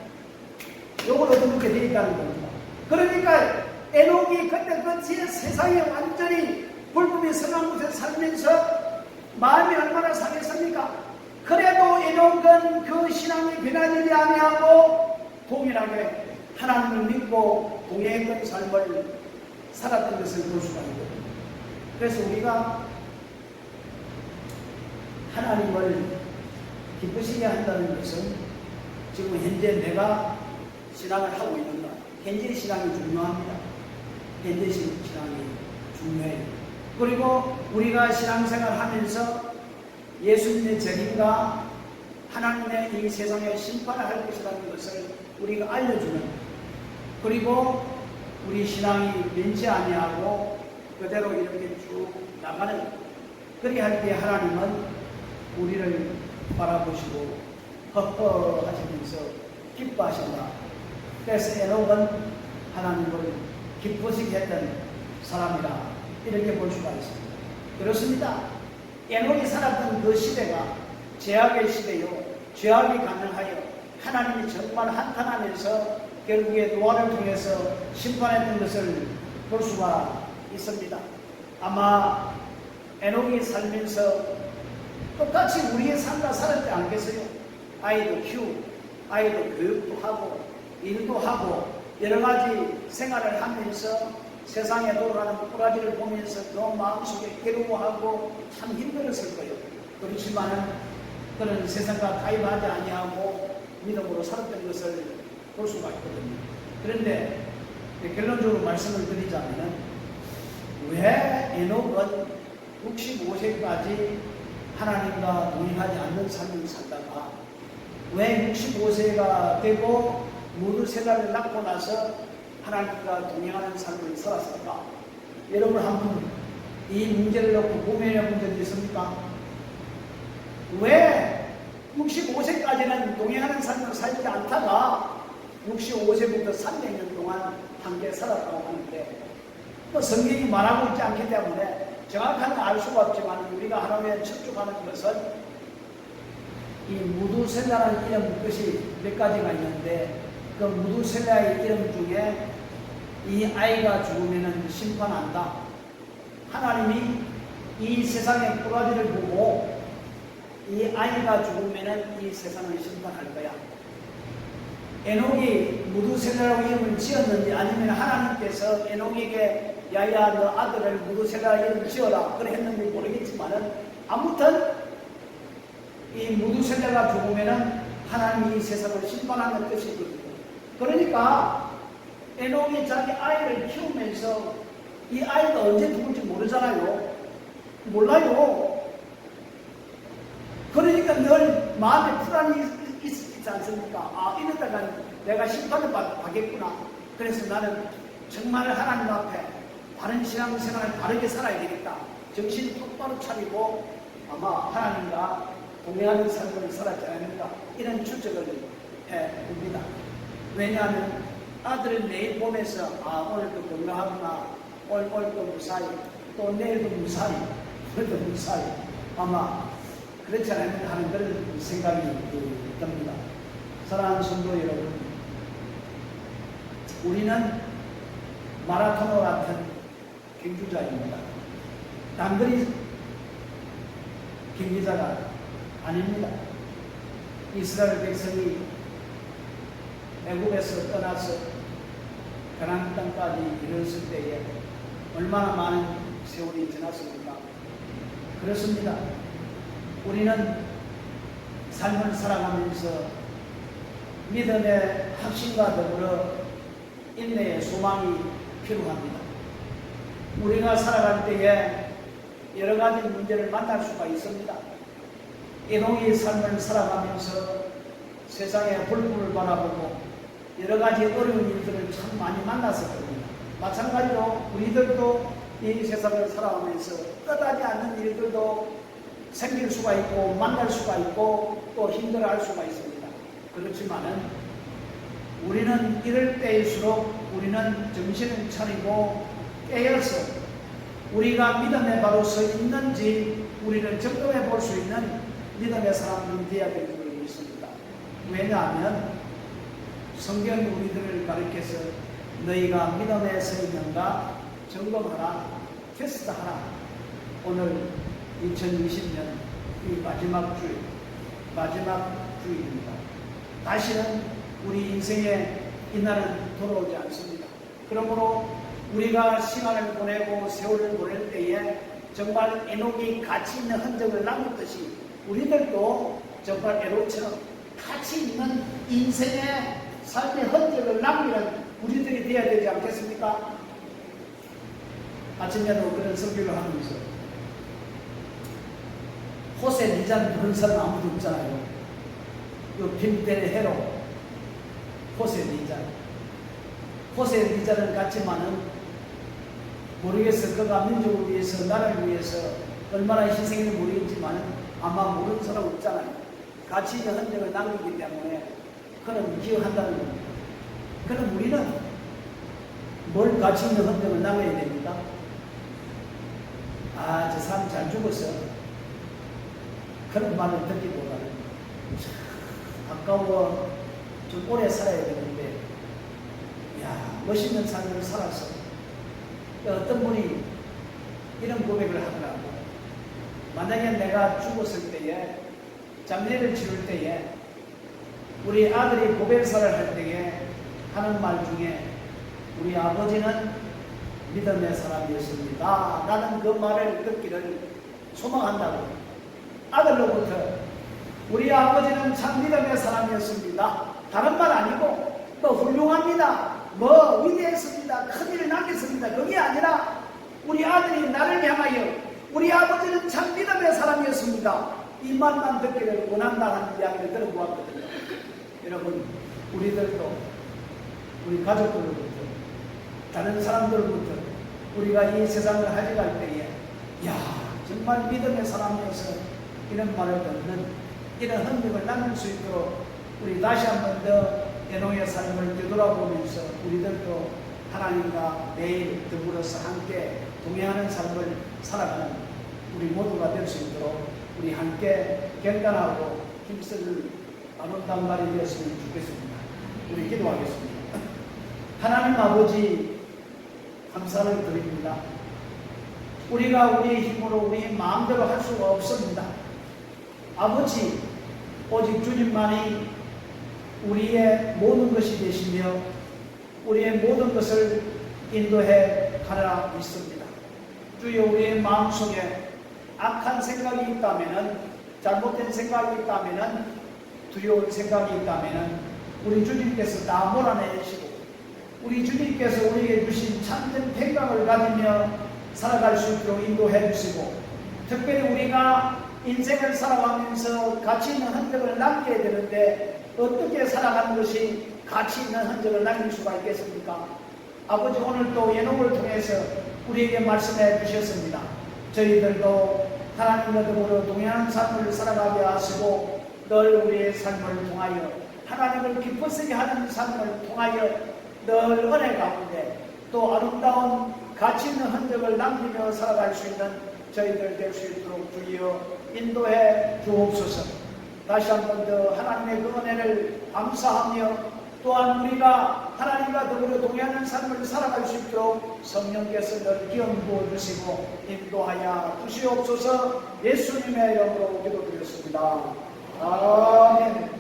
Speaker 1: 요걸 얻어먹게 되어 있다는 겁니다. 그러니까 에녹이 그때 그 세상에 완전히 불법이 선한 곳에 살면서 마음이 얼마나 상했습니까? 그래도 에녹은 그 신앙이 변하지 아니하고 동일하게 하나님을 믿고 동행했던 삶을 살았던 것을 볼 수가 있거든요. 그래서 우리가 하나님을 기쁘시게 한다는 것은 지금 현재 내가 신앙을 하고 있는가, 현재 신앙이 중요합니다. 현재 신앙이 중요해요. 그리고 우리가 신앙생활 하면서 예수님의 재림과 하나님의 이 세상에 심판을 할 것이라는 것을 우리가 알려주는, 그리고 우리 신앙이 변치 아니하고 그대로 이렇게 쭉 나가는, 그리할 때 하나님은 우리를 바라보시고 허허하시면서 기뻐하신다. 그래서 에녹은 하나님을 기쁘시게 했던 사람이다, 이렇게 볼 수가 있습니다. 그렇습니다. 에녹이 살았던 그 시대가 죄악의 시대요, 죄악이 가능하여 하나님이 정말 한탄하면서 결국에 노아를 통해서 심판했던 것을 볼 수가 있습니다. 아마 에녹이 살면서 똑같이 우리의 삶과 살았지 않겠어요? 아이도 키우고, 아이도 교육도 하고, 일도 하고, 여러 가지 생활을 하면서 세상에 돌아가는 꼬라지를 보면서 그 마음속에 괴로워하고 참 힘들었을 거예요. 그렇지만은 그런 세상과 가입하지 아니하고 믿음으로 살았던 것을 볼 수가 있거든요. 그런데 결론적으로 말씀을 드리자면은 왜 에녹은 65세까지 하나님과 동행하지 않는 삶을 살다가 왜 65세가 되고 무드셀라를 낳고 나서 하나님과 동행하는 삶을 살았을까? 여러분 한번 이 문제를 놓고 고민해 본 적이 있습니까? 왜 65세까지는 동행하는 삶을 살지 않다가 65세부터 300년 동안 함께 살았다고 하는데, 또 성경이 말하고 있지 않기 때문에 정확하게 알 수가 없지만 우리가 하나님에 척축하는 것은 이 무두셀라라는 이름 뜻이 몇 가지가 있는데, 그 무두셀라의 이름 중에 이 아이가 죽으면 심판한다. 하나님이 이 세상의 꼬라지를 보고 이 아이가 죽으면 이 세상을 심판할 거야. 에녹이 무두셀라라고 이름을 지었는지 아니면 하나님께서 에녹에게 야야 너 아들을 무두셀라 이름 지어라 그래 했는지 모르겠지만은 아무튼 이 무두셀라가 죽으면은 하나님이 이 세상을 심판하는 뜻이거든요. 그러니까 에녹이 자기 아이를 키우면서 이 아이가 언제 죽을지 모르잖아요. 몰라요. 그러니까 늘 마음에 불안이 있지 않습니까? 아, 이러다가 내가 심판을 받겠구나. 그래서 나는 정말 하나님 앞에 바른 신앙생활을 바르게 살아야 되겠다. 정신 똑바로 차리고 아마 하나님과 동행하는 삶을 살았지 않을까, 이런 추측을 해봅니다. 왜냐하면 아들을 매일 보면서 아, 오늘도 건강하구나, 오늘도 무사히, 또 내일도 무사히, 오늘도 무사히, 아마 그렇지 않을까 하는 그런 생각이 듭니다. 사랑하는 성도 여러분, 우리는 마라토너 같은 경주자입니다. 단거리 경기자가 아닙니다. 이스라엘 백성이 애굽에서 떠나서 가나안 땅까지 이르렀을 때에 얼마나 많은 세월이 지났습니까? 그렇습니다. 우리는 삶을 살아가면서 믿음의 확신과 더불어 인내의 소망이 필요합니다. 우리가 살아갈 때에 여러 가지 문제를 만날 수가 있습니다. 이동의 삶을 살아가면서 세상의 불법을 바라보고 여러 가지 어려운 일들을 참 많이 만났을 겁니다. 마찬가지로 우리들도 이 세상을 살아가면서 끝하지 않는 일들도 생길 수가 있고 만날 수가 있고 또 힘들어할 수가 있습니다. 그렇지만은 우리는 이럴 때일수록 우리는 정신을 차리고 깨어서 우리가 믿음에 바로 서 있는지 우리를 점검해 볼 수 있는 믿음의 사람들이 되어야 될 줄을 믿습니다. 왜냐하면 성경이 우리들을 가르쳐서 너희가 믿음에 서 있는가 점검하라, 테스트하라. 오늘 2020년 이 마지막 주일입니다. 다시는 우리 인생에 이날은 돌아오지 않습니다. 그러므로 우리가 시간을 보내고 세월을 보낼 때에 정말 에녹이 가치 있는 흔적을 남겼듯이 우리들도 정말 에녹처럼 가치 있는 인생의 삶의 흔적을 남기는 우리들이 되어야 되지 않겠습니까? 아침에도 그런 설교를 하면서 호세 니잔 그런 사람 아무도 없잖아요. 요 빈델 헤로 호세 니잔. 호세 니잔은 같지만은 모르겠어. 그가 민족을 위해서 나라를 위해서 얼마나 희생했는지 모르겠지만 아마 모르는 사람 없잖아요. 가치 있는 흔적을 남기기 때문에 그는 기억한다는 겁니다. 그럼 우리는 뭘 가치 있는 흔적을 남겨야 됩니까? 아, 저 사람 잘 죽었어. 그런 말을 듣기보다는 아까워 좀 오래 살아야 되는데 야, 멋있는 삶을 살아서 어떤 분이 이런 고백을 하더라고. 만약에 내가 죽었을 때에 장례를 치를 때에 우리 아들이 고백사를 할 때에 하는 말 중에 우리 아버지는 믿음의 사람이었습니다 라는 그 말을 듣기를 소망한다고. 아들로부터 우리 아버지는 참 믿음의 사람이었습니다, 다른 말 아니고 또 훌륭합니다, 뭐 위대했습니다, 큰일을 남겼습니다, 그게 아니라 우리 아들이 나를 향하여 우리 아버지는 참 믿음의 사람이었습니다, 이 말만 듣기를 원한다는 이야기를 들어보았거든요. 여러분, 우리들도 우리 가족들로부터 다른 사람들로부터 우리가 이 세상을 가져갈 때에 야, 정말 믿음의 사람이어서 이런 말을 듣는 이런 흔적을 남길 수 있도록 우리 다시 한 번 더 에녹의 삶을 되돌아보면서 우리들도 하나님과 매일 더불어서 함께 동행하는 삶을 살아가는 우리 모두가 될 수 있도록 우리 함께 경건하고 힘쓸 아름다운 날이 되었으면 좋겠습니다. 우리 기도하겠습니다. 하나님 아버지, 감사를 드립니다. 우리가 우리의 힘으로 우리 마음대로 할 수가 없습니다. 아버지, 오직 주님만이 우리의 모든 것이 되시며 우리의 모든 것을 인도해 가라 믿습니다. 주여, 우리의 마음속에 악한 생각이 있다면, 잘못된 생각이 있다면, 두려운 생각이 있다면 우리 주님께서 다 몰아내시고 우리 주님께서 우리에게 주신 참된 평강을 가지며 살아갈 수 있도록 인도해 주시고, 특별히 우리가 인생을 살아가면서 가치 있는 흔적을 남겨야 되는데 어떻게 살아가는 것이 가치 있는 흔적을 남길 수가 있겠습니까? 아버지, 오늘 또 에녹을 통해서 우리에게 말씀해 주셨습니다. 저희들도 하나님과 더불어 동행하는 삶을 살아가게 하시고 늘 우리의 삶을 통하여 하나님을 기쁘시게 하는 삶을 통하여 늘 은혜 가운데 또 아름다운 가치 있는 흔적을 남기며 살아갈 수 있는 저희들 될 수 있도록 주여 인도해 주옵소서. 다시 한 번 더 하나님의 그 은혜를 감사하며 또한 우리가 하나님과 더불어 동행하는 삶을 살아갈 수 있도록 성령께서 늘 기름 부어주시고 인도하여 주시옵소서. 예수님의 이름으로 기도드렸습니다. 아멘.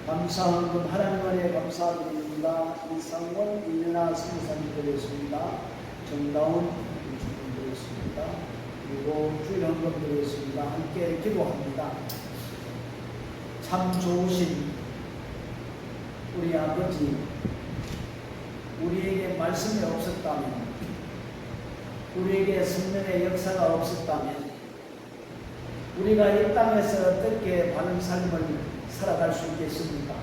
Speaker 1: 감사헌금 하나님 안에 감사드립니다. 이상원 이민아 선교사님 드렸습니다. 정다운 주님 드렸습니다. 그리고 주일헌금 드렸습니다. 함께 기도합니다. 참 좋으신 우리 아버지, 우리에게 말씀이 없었다면, 우리에게 성령의 역사가 없었다면 우리가 이 땅에서 어떻게 바른 삶을 살아갈 수 있겠습니까?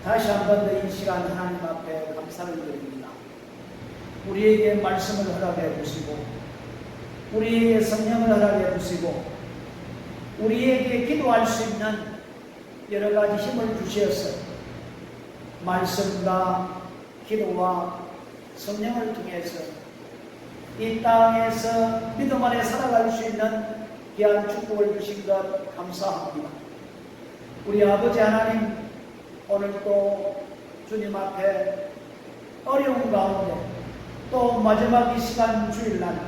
Speaker 1: 다시 한 번 더 이 시간 하나님 앞에 감사를 드립니다. 우리에게 말씀을 허락해 주시고, 우리에게 성령을 허락해 주시고, 우리에게 기도할 수 있는 여러 가지 힘을 주시어서 말씀과 기도와 성령을 통해서 이 땅에서 믿음 안에 살아갈 수 있는 귀한 축복을 주신 것 감사합니다. 우리 아버지 하나님, 오늘도 주님 앞에 어려운 가운데 또 마지막 이 시간 주일날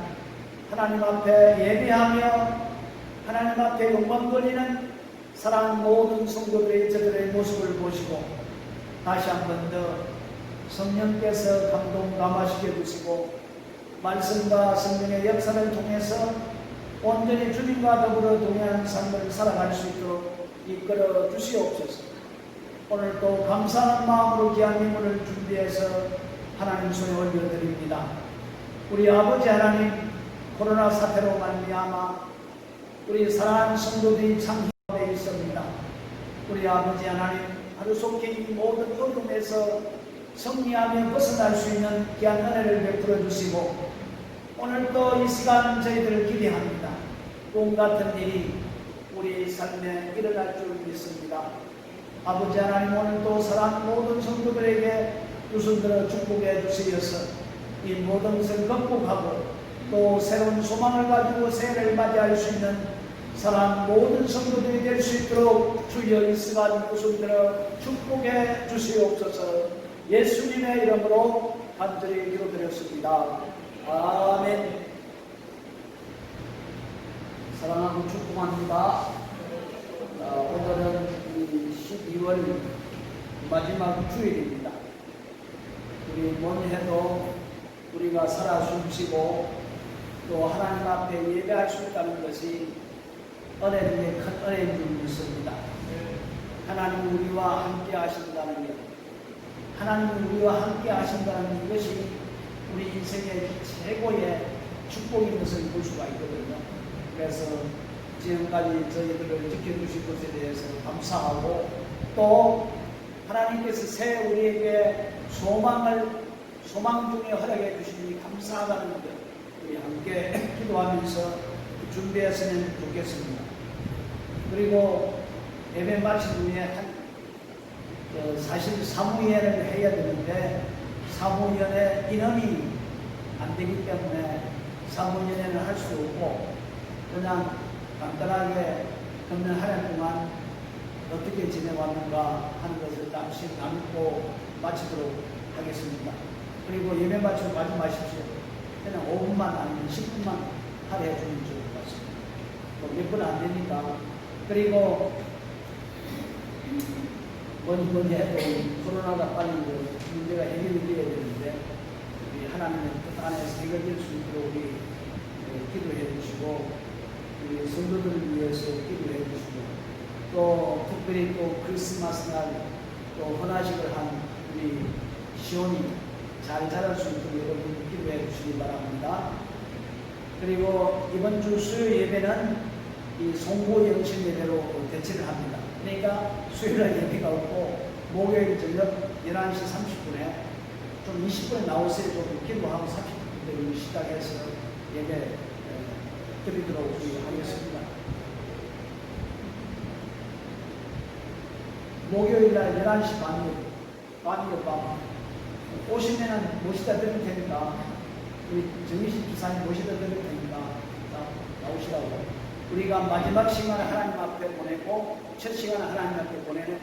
Speaker 1: 하나님 앞에 예배하며 하나님 앞에 영광 돌리는 사랑하는 모든 성도들의 저들의 모습을 보시고 다시 한 번 더 성령께서 감동 감화시켜 주시고 말씀과 성령의 역사를 통해서 온전히 주님과 더불어 동행하는 삶을 살아갈 수 있도록 이끌어 주시옵소서. 오늘도 감사하는 마음으로 귀한 예물을 준비해서 하나님 손에 올려드립니다. 우리 아버지 하나님, 코로나 사태로 말미암아 우리 사랑하는 성도들이 참 힘에 있습니다. 우리 아버지 하나님, 하루속히 이 모든 어둠에서 승리하며 벗어날 수 있는 귀한 은혜를 베풀어 주시고 오늘도 이 시간 저희들을 기대합니다. 꿈 같은 일이 우리 삶에 일어날 줄 믿습니다. 아버지 하나님, 오늘도 사랑하는 모든 성도들에게 두 손 들어 축복해 주시어서 이 모든 것을 극복하고 또 새로운 소망을 가지고 새해를 맞이할 수 있는 사랑하는 모든 성도들이 될 수 있도록 주여 이 시간 구속들어 축복해 주시옵소서. 예수님의 이름으로 간절히 기도드렸습니다. 아멘. 사랑하고 축복합니다. 오늘은 12월 마지막 주일입니다. 우리 뭐니 해도 우리가 살아 숨쉬고 또 하나님 앞에 예배할 수 있다는 것이 은혜 중에 큰 은혜인 줄 믿습니다. 하나님 우리와 함께 하신다는 것, 하나님 우리와 함께 하신다는 것이 우리 인생의 최고의 축복인 것을 볼 수가 있거든요. 그래서 지금까지 저희들을 지켜주신 것에 대해서 감사하고 또 하나님께서 새 우리에게 소망 중에 허락해 주시니 감사하다는 것 우리 함께 기도하면서 준비했으면 좋겠습니다. 그리고 예배 마친 후에 사실 사무예를 해야 되는데 사무연의 인원이 안 되기 때문에 사무연회는 할 수 없고 그냥 간단하게 금년 한 해 동안 어떻게 지내왔는가 하는 것을 잠시 나누고 마치도록 하겠습니다. 그리고 예배 마치고 가지 마십시오. 그냥 5분만 아니면 10분만 할애해 주면 좋을 것 같습니다. 몇 분 안 되니까. 그리고 뭐니 해도 코로나가 빨리 문제가 해결이 되어야 되는데 우리 하나님의 뜻 안에서 해결될 수 있도록 우리 기도해 주시고 우리 성도들을 위해서 기도해 주시고 또 특별히 또 크리스마스 날 또 헌화식을 한 우리 시온이 잘 자랄 수 있도록 여러분 기도해 주시기 바랍니다. 그리고 이번 주 수요 예배는 이 송고 영신 예배로 대체를 합니다. 그러니까 수요일날 예배가 없고 목요일 저녁 11시 30분에 좀 20분에 나오세요. 좀 기도하고 30분 시작해서 예배 드리도록 하겠습니다. 목요일날 11시 반이요 밤 오시면은 모시다 드릴 테니까 우리 정희신 주사님 모시다 드릴 테니까 나오시라고. 우리가 마지막 시간을 하나님 앞에 보내고 첫 시간을 하나님 앞에 보내는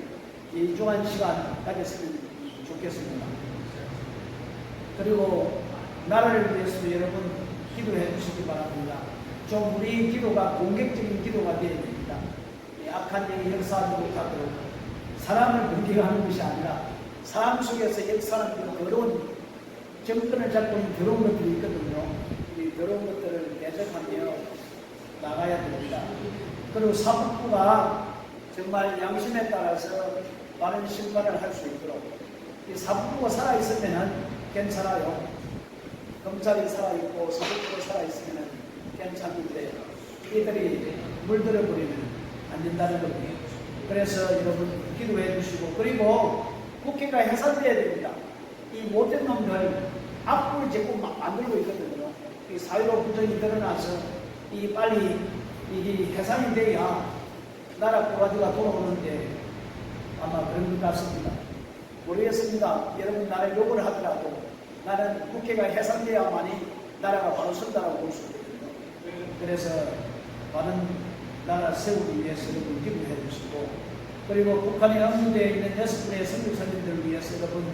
Speaker 1: 일정한 시간 가졌으면 좋겠습니다. 그리고 나라를 위해서 여러분 기도해 주시기 바랍니다. 좀 우리 기도가 공격적인 기도가 되어야 됩니다. 악한 영이 역사하지 못하도록 사람을 공격하는 것이 아니라 사람 속에서 역사하는 더러운 정권을 잡고 있는 더러운 것들이 있거든요. 이 더러운 것들을 대적하며 나가야 됩니다. 그리고 사법부가 정말 양심에 따라서 바른 심판을 할 수 있도록 이 사법부가 살아있으면 괜찮아요. 검찰이 살아있고 사법부가 살아있으면 괜찮은데 이들이 물들어 버리면 안 된다는 겁니다. 그래서 여러분 기도해 주시고 그리고 국회가 해산돼야 됩니다. 이 못된 놈들 악플을 자꾸 만들고 있거든요. 이 사회로 부정이 드러나서 이 빨리 이게 해산이 돼야 나라 꼬라지가 돌아오는데 아마 그런 것 같습니다. 모르겠습니다. 여러분 나를 욕을 하더라도 나는 국회가 해산돼야만이 나라가 바로 선다라고 볼 수 있거든요. 그래서 많은 나라 세우기 위해서 여러분 기도해 주시고 그리고 북한에 억류되어 있는 6분의 선교사님들을 위해서 여러분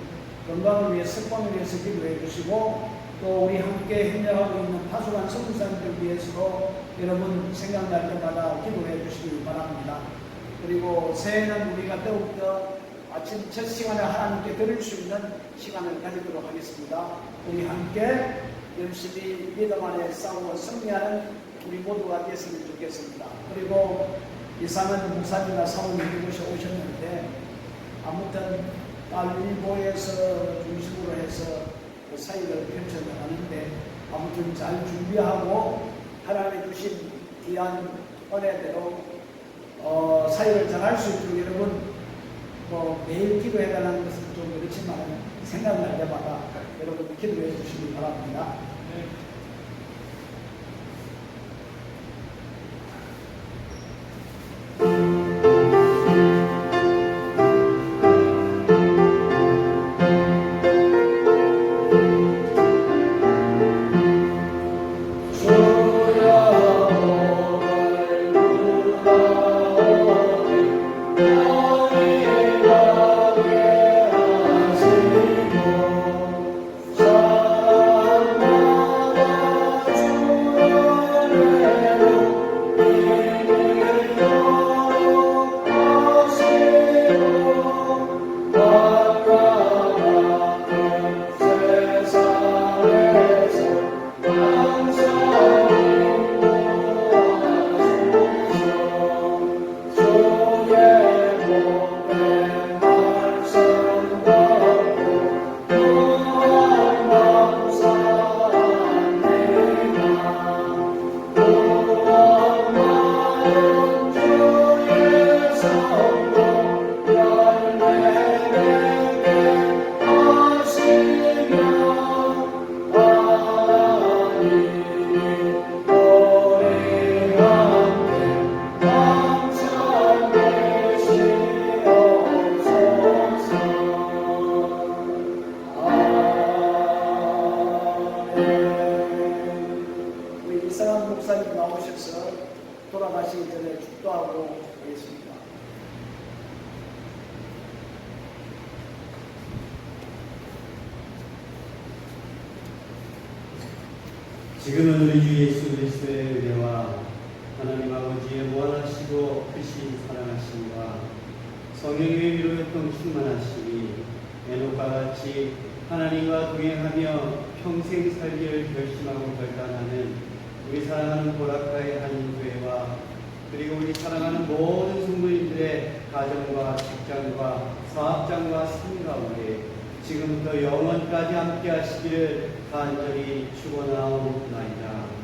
Speaker 1: 건강을 위해 석방을 위해서 기도해 주시고 또 우리 함께 협력하고 있는 파수관 선교사님들 위해서도 여러분 생각날 때마다 기도해 주시기 바랍니다. 그리고 새해는 우리가 더욱더 아침 첫 시간에 하나님께 드릴 수 있는 시간을 가지도록 하겠습니다. 우리 함께 열심히 믿음 안에 싸우고 승리하는 우리 모두가 됐으면 좋겠습니다. 그리고 이상은 목사님과 사모님 이곳에 오셨는데 아무튼 딸일보에서 중심으로 해서 그 사역을 펼쳐나가는데 아무튼 잘 준비하고 하나님의 주신 귀한 은혜대로 사역을 잘 할 수 있도록 여러분 매일 기도해달라는 것은 좀 그렇지만 생각날 때마다 여러분 기도해 주시기 바랍니다. 주여
Speaker 3: 지금은 우리 주 예수 그리스도의 은혜와 하나님 아버지의 무한하시고 크신 사랑하심과 성령의 위로였던 충만하심이 에녹과 같이 하나님과 동행하며 평생 살기를 결심하고 결단하는 우리 사랑하는 보라카의 한인교회와 그리고 우리 사랑하는 모든 성도님들의 가정과 직장과 사업장과 삶 가운데 지금부터 영원까지 함께 하시기를 간절히 축원하옵나이다.